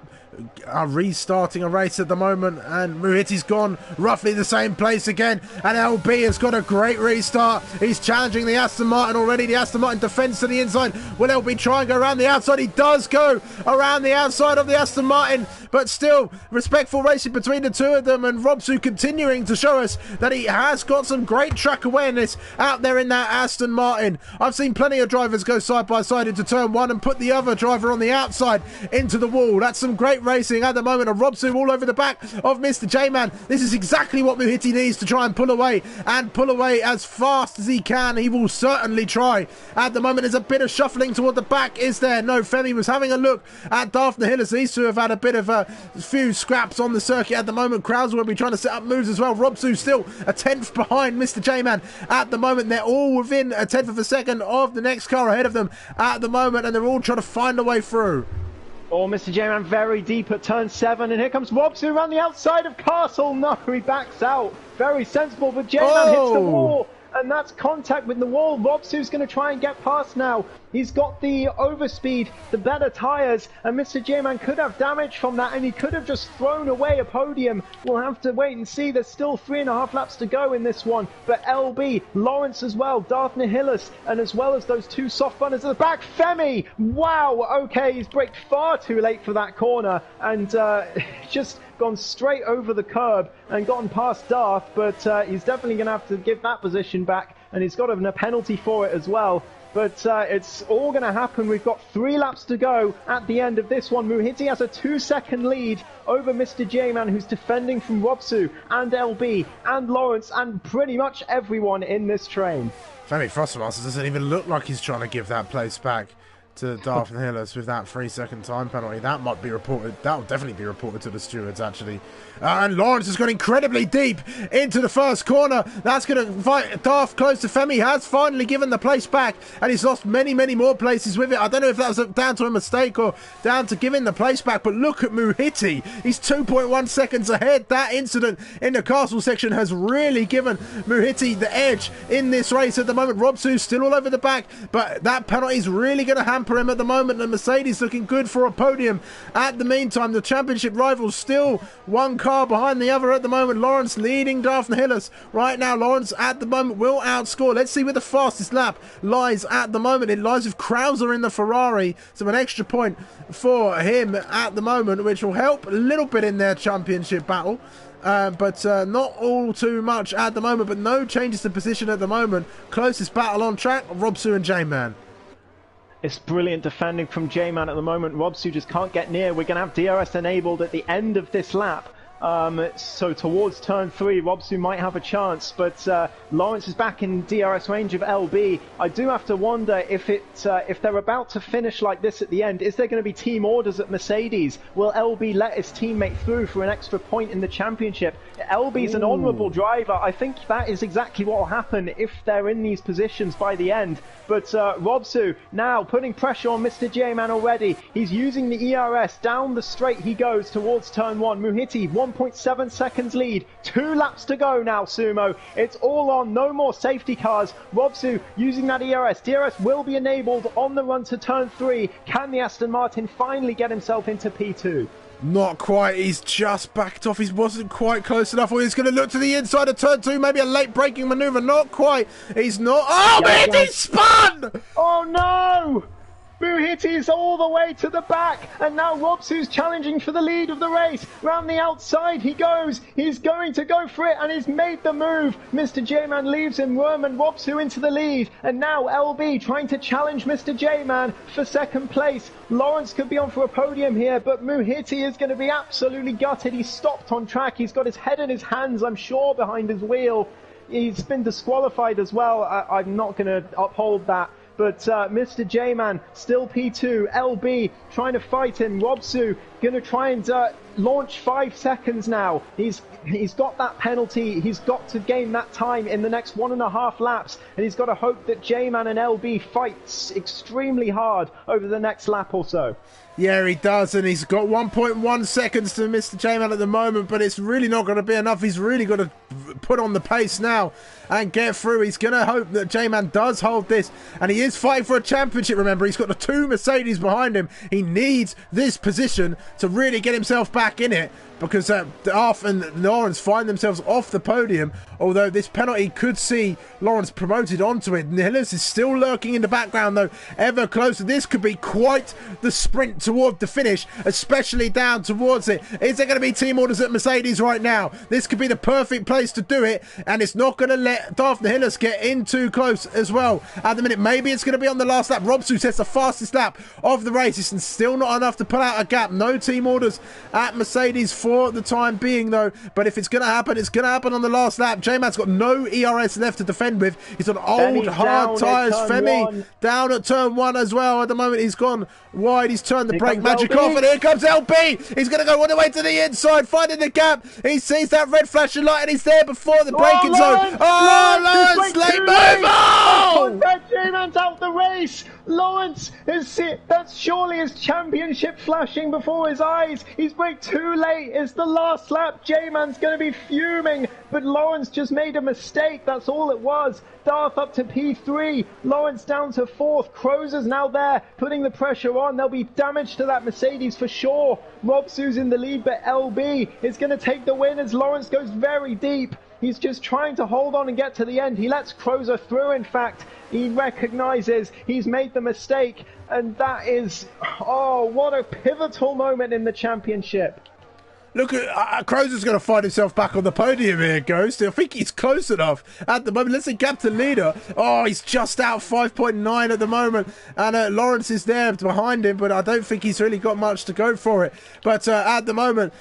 restarting a race at the moment, and Muhiti's gone roughly the same place again, and LB has got a great restart. He's challenging the Aston Martin already. The Aston Martin defends to the inside. Will LB try and go around the outside? He does go around the outside of the Aston Martin, but still respectful racing between the two of them, and Robsu continuing to show us that he has got some great track awareness out there in that Aston Martin. I've seen plenty of drivers go side by side into turn one and put the other driver on the outside into the wall. That's some great racing at the moment. A Robsu all over the back of Mr. J-Man. This is exactly what Muhiti needs to try and pull away as fast as he can. He will certainly try. At the moment, there's a bit of shuffling toward the back. Is there? No, Femi was having a look at Darth Nihilus. These two have had a bit of a few scraps on the circuit at the moment. Krauser will be trying to set up moves as well. Robsu still a tenth behind Mr. J-Man at the moment. They're all within a tenth of a second of the next car ahead of them at the moment, and they're all trying to find a way through. Oh, Mr. J-Man very deep at turn 7, and here comes Robsu around the outside of Castle. No, he backs out. Very sensible, but J-Man hits the wall, and that's contact with the wall. Robsu's going to try and get past now. He's got the overspeed, the better tyres, and Mr. J-Man could have damage from that, and he could have just thrown away a podium. We'll have to wait and see. There's still 3.5 laps to go in this one. But LB, Lawrence as well, Darth Nihilus, and as well as those two soft runners at the back. Femi! Wow! Okay, he's braked far too late for that corner, and just gone straight over the curb and gotten past Darth, but he's definitely going to have to give that position back, and he's got a penalty for it as well. But it's all going to happen. We've got 3 laps to go at the end of this one. Muhiti has a 2-second lead over Mr. J-Man, who's defending from Robsu and LB and Lawrence and pretty much everyone in this train. Femi Frostmaster doesn't even look like he's trying to give that place back to Darth Nihilus with that 3-second time penalty. That might be reported. That will definitely be reported to the stewards, actually. And Lawrence has gone incredibly deep into the first corner. That's going to fight Darth close to Femi. Has finally given the place back, and he's lost many, many more places with it. I don't know if that was down to a mistake or down to giving the place back, but look at Muhiti. He's 2.1 seconds ahead. That incident in the castle section has really given Muhiti the edge in this race at the moment. Robsu's still all over the back, but that penalty is really going to hamper him at the moment, and Mercedes looking good for a podium. At the meantime, the championship rivals still one car behind the other at the moment. Lawrence leading Darth Nihilus right now. Lawrence at the moment will outscore. Let's see where the fastest lap lies at the moment. It lies with Krauser in the Ferrari, so an extra point for him at the moment, which will help a little bit in their championship battle. But not all too much at the moment, but no changes to position at the moment. Closest battle on track, Robsu and J-Man. It's brilliant defending from J-Man at the moment. Robsu just can't get near. We're going to have DRS enabled at the end of this lap. So towards turn 3, Robsu might have a chance, but Lawrence is back in DRS range of LB. I do have to wonder if they're about to finish like this at the end, is there going to be team orders at Mercedes? Will LB let his teammate through for an extra point in the championship? LB's an honourable driver. I think that is exactly what will happen if they're in these positions by the end. But Robsu now putting pressure on Mr. J-Man already. He's using the ERS. Down the straight he goes towards turn 1. Muhiti, 1.7 seconds lead. 2 laps to go now, Sumo. It's all on. No more safety cars. Robsu using that ERS. DRS will be enabled on the run to turn 3. Can the Aston Martin finally get himself into P2? Not quite. He's just backed off. He wasn't quite close enough. Or he's going to look to the inside of turn 2. Maybe a late braking manoeuvre. Not quite. He's not. Oh, man, he spun! Oh, no! Muhiti's all the way to the back, and now Robsu's challenging for the lead of the race. Round the outside he goes. He's going to go for it, and he's made the move. Mr. J-Man leaves him, and Robsu into the lead. And now LB trying to challenge Mr. J-Man for second place. Lawrence could be on for a podium here, but Muhiti is going to be absolutely gutted. He's stopped on track. He's got his head in his hands, I'm sure, behind his wheel. He's been disqualified as well. I'm not going to uphold that. But Mr. J-Man still P2. LB trying to fight him. Robsu going to try and launch 5 seconds now. He's got that penalty. He's got to gain that time in the next 1.5 laps. And he's got to hope that J-Man and LB fights extremely hard over the next lap or so. Yeah, he does, and he's got 1.1 seconds to Mr. J-Man at the moment, but it's really not going to be enough. He's really got to put on the pace now and get through. He's going to hope that J-Man does hold this, and he is fighting for a championship, remember. He's got the 2 Mercedes behind him. He needs this position to really get himself back in it, because Arf and Lawrence find themselves off the podium, although this penalty could see Lawrence promoted onto it. Hillis is still lurking in the background, though, ever closer. This could be quite the sprint toward the finish, especially down towards it. Is there going to be team orders at Mercedes right now? This could be the perfect place to do it, and it's not going to let Daphne Hillis get in too close as well. At the minute, maybe it's going to be on the last lap. Robsu sets the fastest lap of the race. It's still not enough to pull out a gap. No team orders at Mercedes for the time being, though, but if it's going to happen, it's going to happen on the last lap. J-Man's got no ERS left to defend with. He's on old hard tyres. Femi down at turn 1 as well. At the moment, he's gone wide. He's turned the brake magic off, and here comes LB. He's going to go all the way to the inside, finding the gap. He sees that red flashing light, and he's there before the braking zone. Lawrence, late move! Oh! J-Man's out the race. Lawrence that's surely his championship flashing before his eyes. He's braked too late. It's the last lap. J-Man's going to be fuming, but Lawrence just made a mistake. That's all it was. Darth up to P3. Lawrence down to 4th. Crozer's now there, putting the pressure on. There'll be damage to that Mercedes for sure. Robsu's in the lead, but LB is going to take the win as Lawrence goes very deep. He's just trying to hold on and get to the end. He lets Crozer through, in fact. He recognises he's made the mistake. And that is, oh, what a pivotal moment in the championship. Look at Crozer's going to find himself back on the podium here, Ghost. I think he's close enough at the moment. Let's see, gap to leader. Oh, he's just out 5.9 at the moment. And Lawrence is there behind him, but I don't think he's really got much to go for it. But at the moment,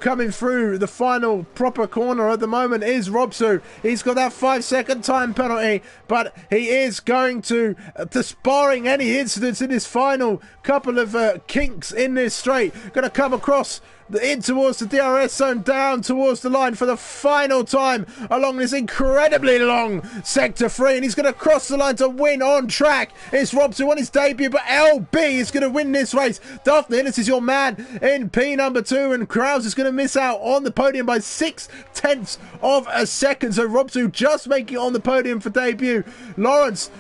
coming through the final proper corner at the moment is Robsu. He's got that 5-second time penalty, but he is going to sparring any incidents in his final couple of kinks in this straight. Going to come across in towards the DRS zone, down towards the line for the final time along this incredibly long sector 3, and he's going to cross the line to win on track. It's Robson on his debut, but LB is going to win this race. Daphne Hillis is your man in P number 2, and Krause is going to miss out on the podium by 0.6 of a second. So Robson just making it on the podium for debut. Lawrence,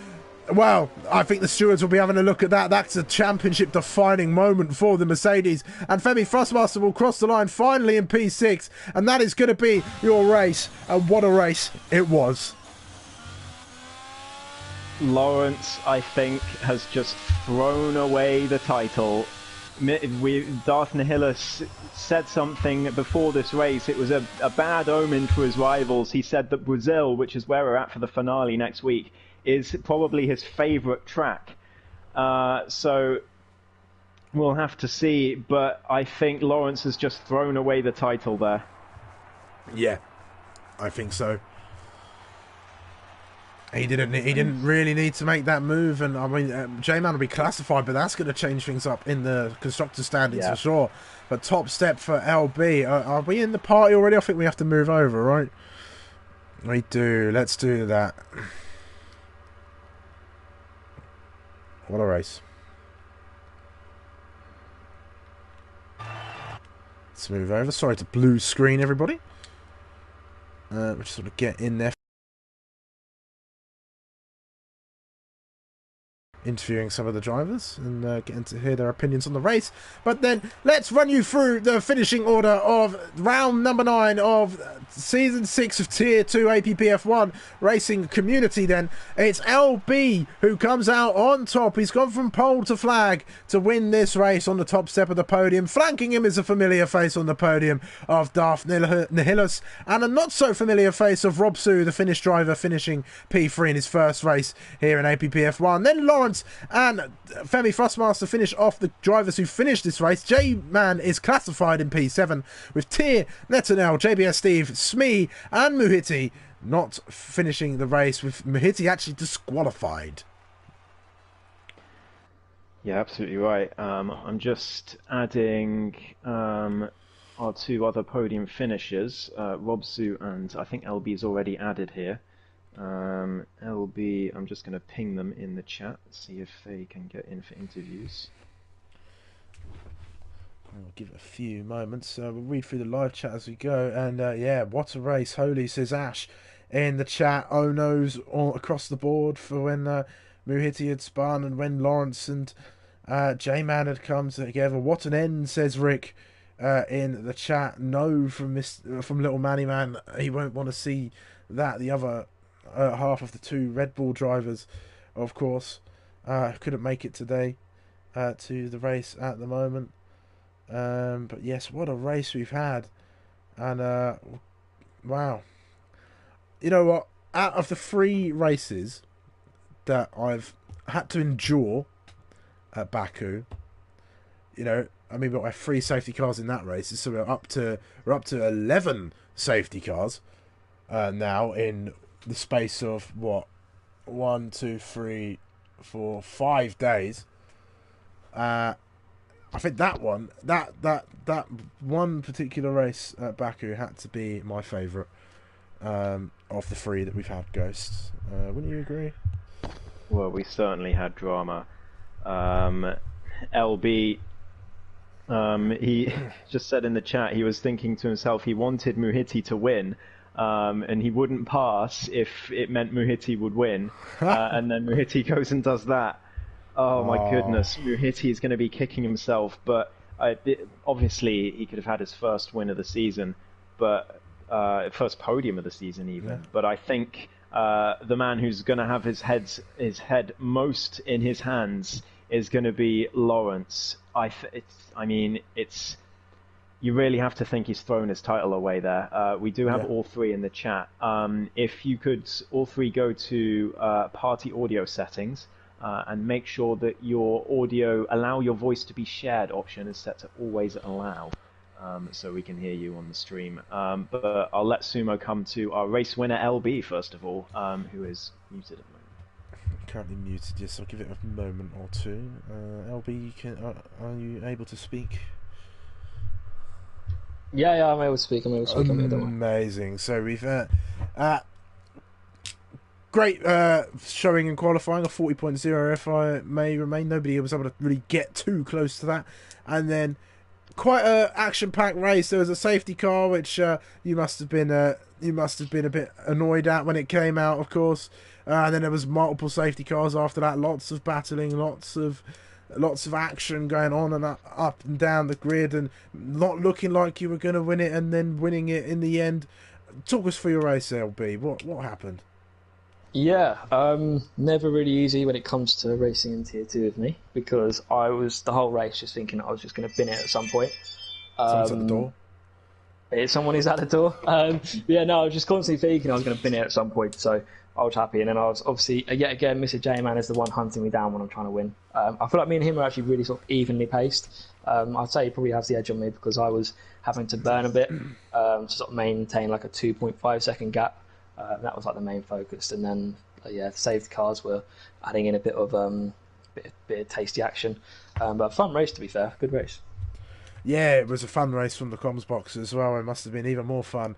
well, I think the stewards will be having a look at that. That's a championship-defining moment for the Mercedes. And Femi Thrustmaster will cross the line finally in P6. And that is going to be your race. And what a race it was. Lawrence, I think, has just thrown away the title. Daphne Hillis said something before this race. It was a bad omen for his rivals. He said that Brazil, which is where we're at for the finale next week, is probably his favourite track. So we'll have to see, but I think Lawrence has just thrown away the title there. Yeah, I think so. He didn't really need to make that move, and I mean, J-Man will be classified, but that's going to change things up in the constructor standings for sure. But top step for LB. Are we in the party already? I think we have to move over, right? We do. Let's do that. What a race. Let's move over. Sorry to blue screen, everybody. We'll just sort of get in there. Interviewing some of the drivers and getting to hear their opinions on the race. But then let's run you through the finishing order of round number 9 of season 6 of Tier 2 APPF1 Racing Community. Then it's LB who comes out on top. He's gone from pole to flag to win this race on the top step of the podium. Flanking him is a familiar face on the podium of Darth Nihilus, and a not so familiar face of Rob Sue, the Finnish driver, finishing P3 in his first race here in APPF1. Then Lawrence and Femi Frostmaster finish off the drivers who finished this race. J-Man is classified in P7 with Tyr, Netanel, JBS Steve, Smee and Muhiti not finishing the race, with Muhiti actually disqualified. Yeah, absolutely right. I'm just adding our 2 other podium finishers, Robsu and I think LB is already added here. LB, I'm just going to ping them in the chat, see if they can get in for interviews. I'll give it a few moments. We'll read through the live chat as we go. And yeah, what a race. Holy, says Ash in the chat. Oh no's all across the board for when Muhiti had spun and when Lawrence and J-Man had come together. What an end, says Rick in the chat. No from Little Manny Man. He won't want to see that. The other half of the 2 Red Bull drivers, of course, couldn't make it today to the race at the moment. But yes, what a race we've had. And wow. You know what? Out of the 3 races that I've had to endure at Baku, you know, I mean, we have 3 safety cars in that race, so we're up to 11 safety cars now in the space of what, 1, 2, 3, 4, 5 days. I think that one particular race at Baku had to be my favourite of the 3 that we've had, Ghosts. Wouldn't you agree? Well, we certainly had drama. LB, he just said in the chat he was thinking to himself he wanted Muhiti to win. And he wouldn't pass if it meant Muhiti would win. And then Muhiti goes and does that. Oh my goodness, Muhiti is going to be kicking himself. But obviously he could have had his first win of the season, but first podium of the season even. Yeah. But I think the man who's going to have his head most in his hands is going to be Lawrence. You really have to think he's thrown his title away there. We do have all 3 in the chat. If you could all 3 go to party audio settings and make sure that your audio, allow your voice to be shared option is set to always allow, so we can hear you on the stream. But I'll let Sumo come to our race winner LB first of all, who is muted at the moment. Currently muted, yes, I'll give it a moment or 2. LB, are you able to speak? Yeah, I'm able to speak. Amazing. So we've great showing in qualifying, a 40.0 if I may remain. Nobody was able to really get too close to that. And then quite a action-packed race. There was a safety car which you must have been a bit annoyed at when it came out, of course. And then there was multiple safety cars after that. Lots of battling, lots of action going on and up and down the grid, and not looking like you were going to win it and then winning it in the end. Talk us through your race, LB. What happened? Yeah, never really easy when it comes to racing in Tier 2 with me, because I was the whole race just thinking I was just going to bin it at some point. Someone's at the door. Someone is at the door. I was just constantly thinking I was going to bin it at some point, so I was happy. And then I was obviously, yet again, Mr. J-Man is the one hunting me down when I'm trying to win. I feel like me and him are actually really sort of evenly paced. I'd say he probably has the edge on me because I was having to burn a bit to sort of maintain like a 2.5 second gap. That was like the main focus. And then, the safety cars were adding in a bit of tasty action. But fun race, to be fair. Good race. Yeah, it was a fun race from the comms box as well. It must have been even more fun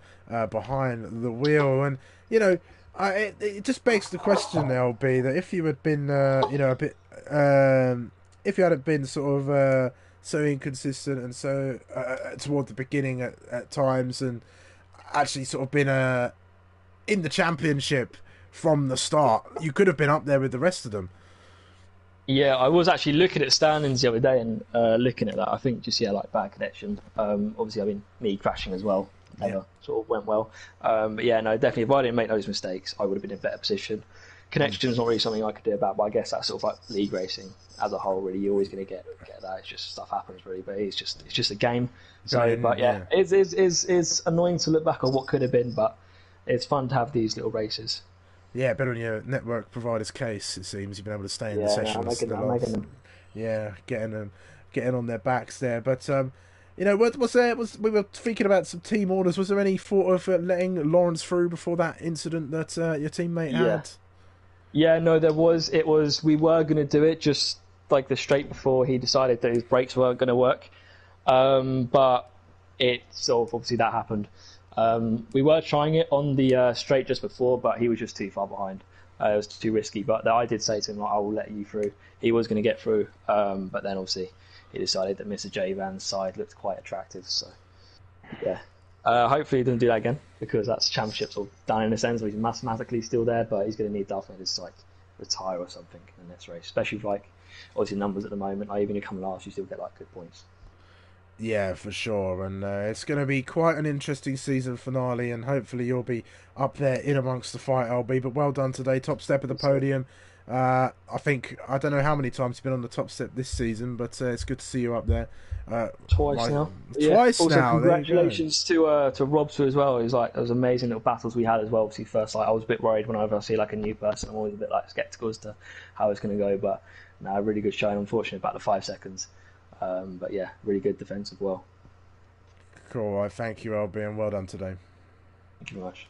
behind the wheel. And, it just begs the question, LB, that if you had been, a bit, if you hadn't been sort of so inconsistent and so toward the beginning at times, and actually sort of been in the championship from the start, you could have been up there with the rest of them. Yeah, I was actually looking at standings the other day and looking at that. I think just like bad connection. Obviously, I mean me crashing as well. Never sort of went well. But yeah, no, definitely. If I didn't make those mistakes, I would have been in a better position. Connection is not really something I could do about, but I guess that's sort of like league racing as a whole. Really, you're always going to get that. It's just stuff happens, really. But it's just a game. So, but yeah, it's annoying to look back on what could have been, but it's fun to have these little races. Yeah, better on your network provider's case. It seems you've been able to stay in the sessions. Getting on their backs there. But we were thinking about some team orders. Was there any thought of letting Lawrence through before that incident that your teammate had? Yeah, no, there was. We were going to do it just like the straight before he decided that his brakes weren't going to work. But it sort of obviously that happened. We were trying it on the straight just before, but he was just too far behind. It was too risky. But I did say to him, I will let you through. He was going to get through, but then obviously he decided that Mr. J-Van's side looked quite attractive. So, yeah. Hopefully he doesn't do that again, because that's championships all done in a sense. He's mathematically still there, but he's going to need Darth Vader to retire or something in the next race. Especially with obviously numbers at the moment. Even if you come last, you still get good points. Yeah, for sure, and it's going to be quite an interesting season finale, and hopefully you'll be up there in amongst the fight, LB. But well done today, top step of the podium. I don't know how many times you've been on the top step this season, but it's good to see you up there. Twice now. Also, now. Congratulations to Robster as well. It was amazing little battles we had as well. Obviously, first I was a bit worried whenever I see a new person. I'm always a bit skeptical as to how it's going to go, but no, really good showing. Unfortunately, about the 5 seconds. But yeah, really good defence as well. Cool. I thank you, LB, and well done today. Thank you very much.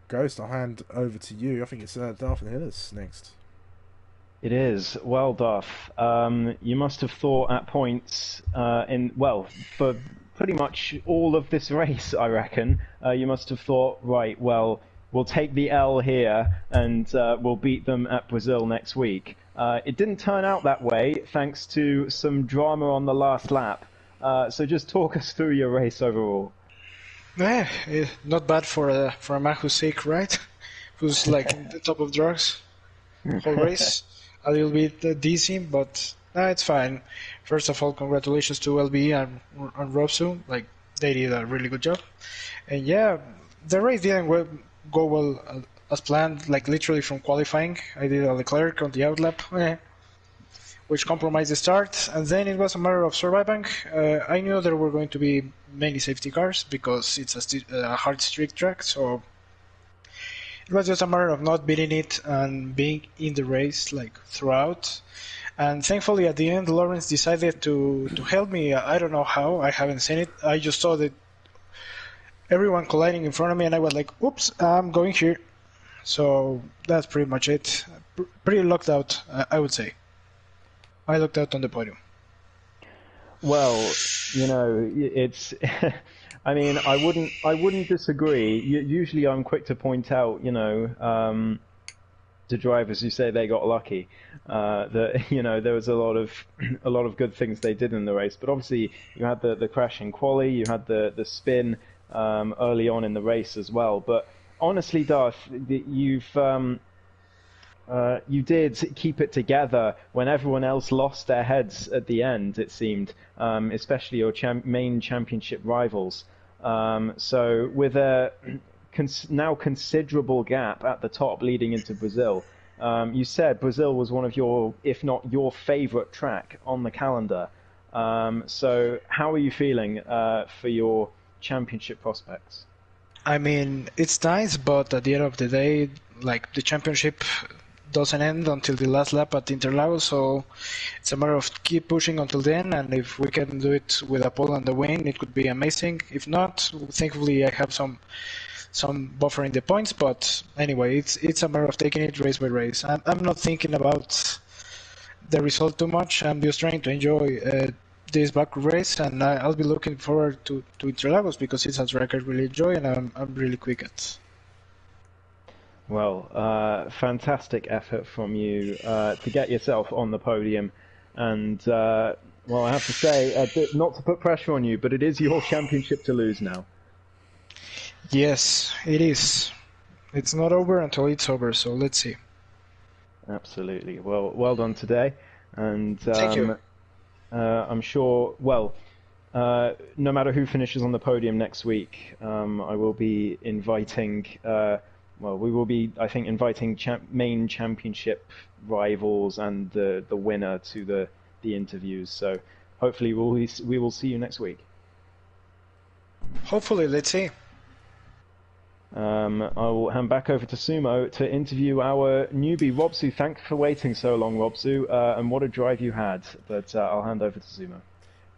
Ghost, I'll hand over to you. I think it's Darth and Hillis next. It is. Well, Darth, you must have thought at points for pretty much all of this race, I reckon, you must have thought, right, well, we'll take the L here and we'll beat them at Brazil next week. It didn't turn out that way, thanks to some drama on the last lap. So just talk us through your race overall. Not bad for a man who's sick, right? Who's in the top of drugs whole race. A little bit dizzy, but it's fine. First of all, congratulations to LB and Robsu. They did a really good job. And yeah, the race didn't go well as planned, literally from qualifying. I did a Leclerc on the outlap, which compromised the start, and then it was a matter of surviving. I knew there were going to be many safety cars because it's a hard street track, so it was just a matter of not beating it and being in the race throughout. And thankfully at the end Lawrence decided to help me. I don't know how, I haven't seen it. I just saw that everyone colliding in front of me and I was like, oops, I'm going here. So that's pretty much it. Pretty lucked out, I would say. I lucked out on the podium. Well, it's I mean, I wouldn't disagree. Usually, I'm quick to point out, to drivers who say they got lucky, that there was a lot of good things they did in the race. But obviously, you had the crash in quali, you had the spin early on in the race as well. But honestly, Darth, you did keep it together when everyone else lost their heads at the end, it seemed, especially your main championship rivals. So with a now considerable gap at the top leading into Brazil, you said Brazil was one of your, if not your favourite track on the calendar. So how are you feeling for your championship prospects? I mean, it's nice, but at the end of the day, like the championship doesn't end until the last lap at Interlagos, so it's a matter of keep pushing until then, and if we can do it with a pole and the win, it could be amazing. If not, thankfully I have some buffer in the points, but anyway, it's a matter of taking it race by race. I'm not thinking about the result too much. I'm just trying to enjoy this Baku race, and I'll be looking forward to Interlagos because it's a track I really enjoy and I'm really quick at. Well, fantastic effort from you to get yourself on the podium, and well, I have to say, not to put pressure on you, but it is your championship to lose now. Yes, it is. It's not over until it's over, so let's see. Absolutely. Well done today, and Thank you. I'm sure. Well, no matter who finishes on the podium next week, I will be inviting. Well, we will be, I think, inviting main championship rivals and the winner to the interviews. So hopefully we will see you next week. Hopefully, let's see. I will hand back over to Sumo to interview our newbie, Robsu. Thanks for waiting so long, Robsu, and what a drive you had. But I'll hand over to Sumo.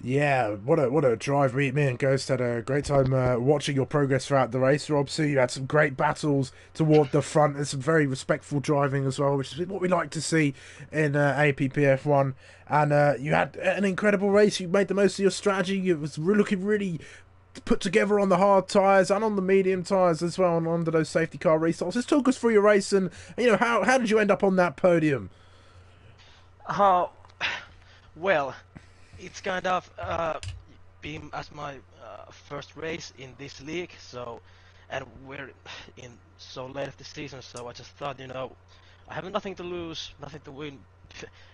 Yeah, what a drive. Me and Ghost had a great time watching your progress throughout the race, Robsu. You had some great battles toward the front and some very respectful driving as well, which is what we like to see in APPF1. And you had an incredible race. You made the most of your strategy. It was looking really put together on the hard tyres and on the medium tyres as well, and under those safety car restarts. Just talk us through your race, and how did you end up on that podium? Well, it's kind of been as my first race in this league, so, and we're in so late of the season, so I just thought, I have nothing to lose, nothing to win,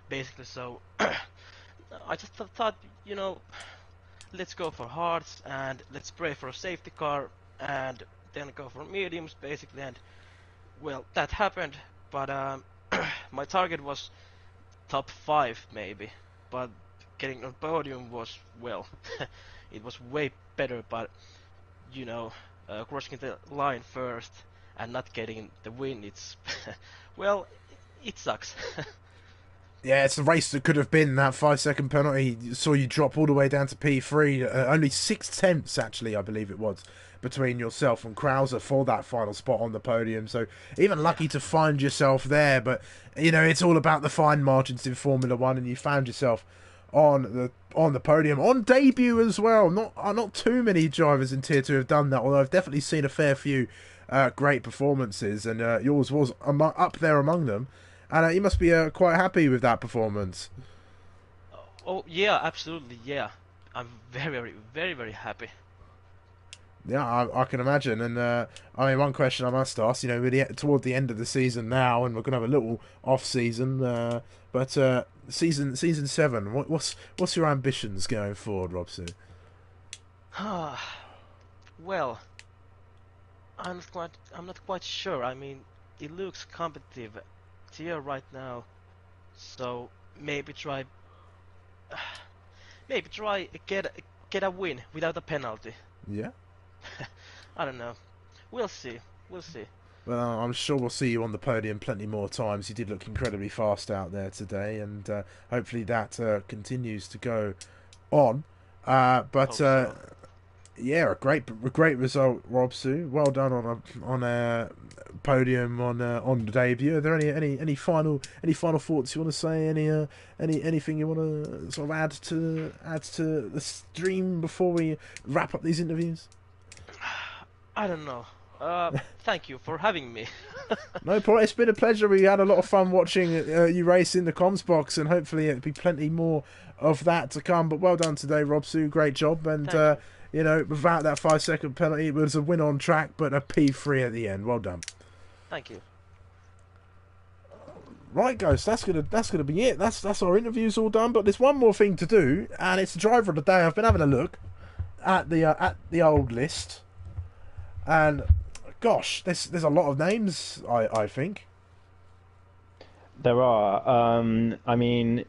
basically, so I just thought, let's go for hards and let's pray for a safety car and then go for mediums, basically, and, well, that happened, but my target was top 5 maybe, but getting on podium was, well, it was way better, but crossing the line first and not getting the win, it's well, it sucks. Yeah, it's a race that could have been that 5-second penalty. Saw you drop all the way down to P3, only 6/10 actually, I believe it was, between yourself and Krauser for that final spot on the podium. So even lucky to find yourself there, but it's all about the fine margins in Formula One, and you found yourself on the podium on debut as well. Not too many drivers in Tier 2 have done that, although I've definitely seen a fair few great performances, and yours was up there among them, and you must be quite happy with that performance. Oh yeah, absolutely, yeah. I'm very, very, very, very happy. Yeah, I can imagine. And one question I must ask, we're toward the end of the season now, and we're going to have a little off season, but season 7, what's your ambitions going forward, Robson? Well, I'm not quite sure. I mean, it looks competitive tier right now, so maybe try get a win without a penalty. Yeah. I don't know. We'll see. Well, I'm sure we'll see you on the podium plenty more times. You did look incredibly fast out there today, and hopefully that continues to go on. Yeah, a great result, Robsu. Well done on a podium on the debut. Are there any final thoughts you want to say? Anything you want to sort of add to the stream before we wrap up these interviews? I don't know. Thank you for having me. No problem. It's been a pleasure. We had a lot of fun watching you race in the comms box, and hopefully it'll be plenty more of that to come. But well done today, Robsu. Great job. And without that 5-second penalty, it was a win on track, but a P3 at the end. Well done. Thank you. Right, Ghost. That's gonna be it. That's our interviews all done. But there's one more thing to do, and it's the driver of the day. I've been having a look at the old list, and gosh, there's a lot of names. I think there are. I mean,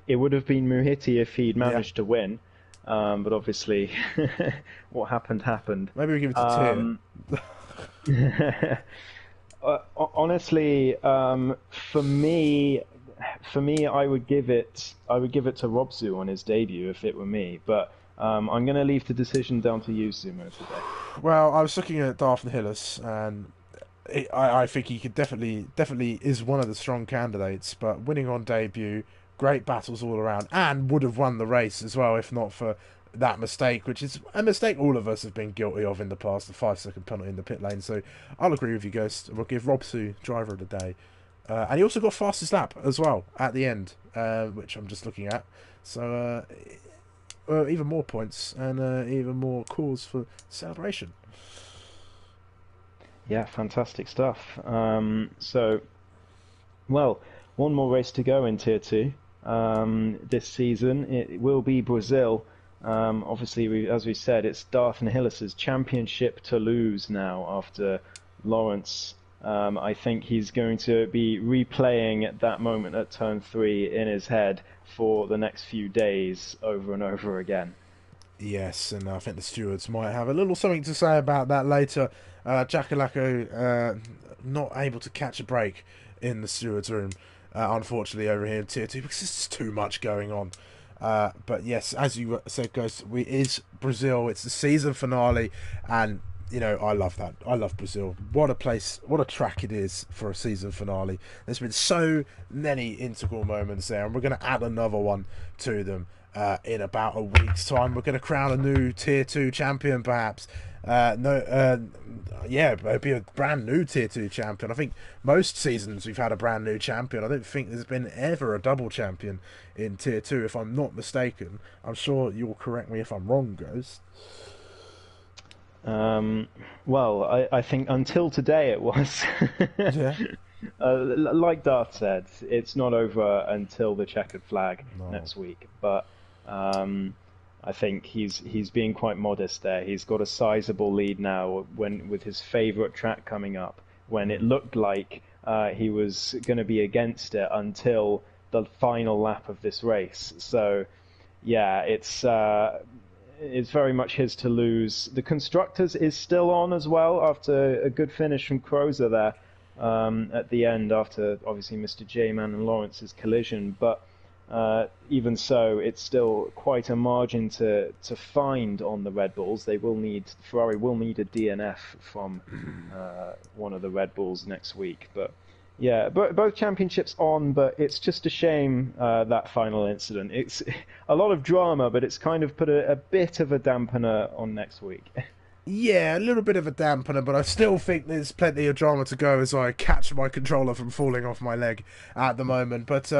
it would have been Muhiti if he'd managed to win, but obviously, what happened. Maybe we give it to Tim. Honestly, for me, I would give it to Robsu on his debut if it were me. But I'm going to leave the decision down to you, Sumo, today. Well, I was looking at Darth and Hillis, and I think he could definitely is one of the strong candidates. But winning on debut, great battles all around, and would have won the race as well if not for that mistake, which is a mistake all of us have been guilty of in the past, the 5-second penalty in the pit lane. So I'll agree with you, Ghost. We'll give Robsu driver of the day. And he also got fastest lap as well at the end, which I'm just looking at. So even more points and even more cause for celebration. Yeah, fantastic stuff. So, well, one more race to go in Tier 2 this season. It will be Brazil. Obviously, as we said, it's Darth and Hillis's championship to lose now after Lawrence. I think he's going to be replaying that moment at turn 3 in his head for the next few days over and over again. Yes, and I think the stewards might have a little something to say about that later. Jackalacco not able to catch a break in the stewards' room, unfortunately, over here in Tier 2, because there's just too much going on. But yes, as you said, Ghost, is Brazil. It's the season finale, and you know, I love that. I love Brazil. What a place, what a track it is for a season finale. There's been so many integral moments there, and we're going to add another one to them in about a week's time. We're going to crown a new Tier 2 champion, perhaps. Yeah, it'd be a brand new Tier 2 champion. I think most seasons we've had a brand new champion. I don't think there's been ever a double champion in Tier 2, if I'm not mistaken. I'm sure you'll correct me if I'm wrong, Ghost. Well, I think until today it was. Yeah. Like Darth said, it's not over until the checkered flag next week. But I think he's being quite modest there. He's got a sizable lead now with his favourite track coming up, when it looked like he was going to be against it until the final lap of this race. So, yeah, it's very much his to lose. The Constructors is still on as well after a good finish from Crozer there at the end, after obviously Mr. J-Man and Lawrence's collision. But even so, it's still quite a margin to find on the Red Bulls. Ferrari will need a DNF from one of the Red Bulls next week. But yeah, both championships on, but it's just a shame that final incident. It's a lot of drama, but it's kind of put a bit of a dampener on next week. Yeah, a little bit of a dampener, but I still think there's plenty of drama to go as I catch my controller from falling off my leg at the moment. But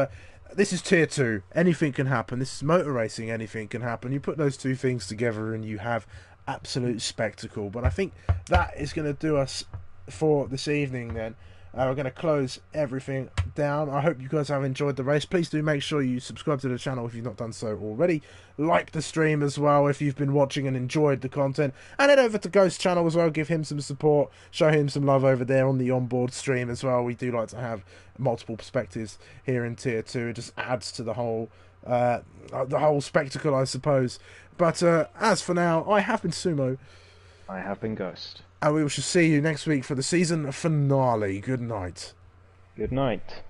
this is Tier 2. Anything can happen. This is motor racing. Anything can happen. You put those two things together and you have absolute spectacle. But I think that is going to do us for this evening then. We're going to close everything down. I hope you guys have enjoyed the race. Please do make sure you subscribe to the channel if you've not done so already. Like the stream as well if you've been watching and enjoyed the content. And head over to Ghost's channel as well. Give him some support. Show him some love over there on the onboard stream as well. We do like to have multiple perspectives here in Tier 2. It just adds to the whole spectacle, I suppose. But as for now, I have been Sumo. I have been Ghost. And we shall see you next week for the season finale. Good night. Good night.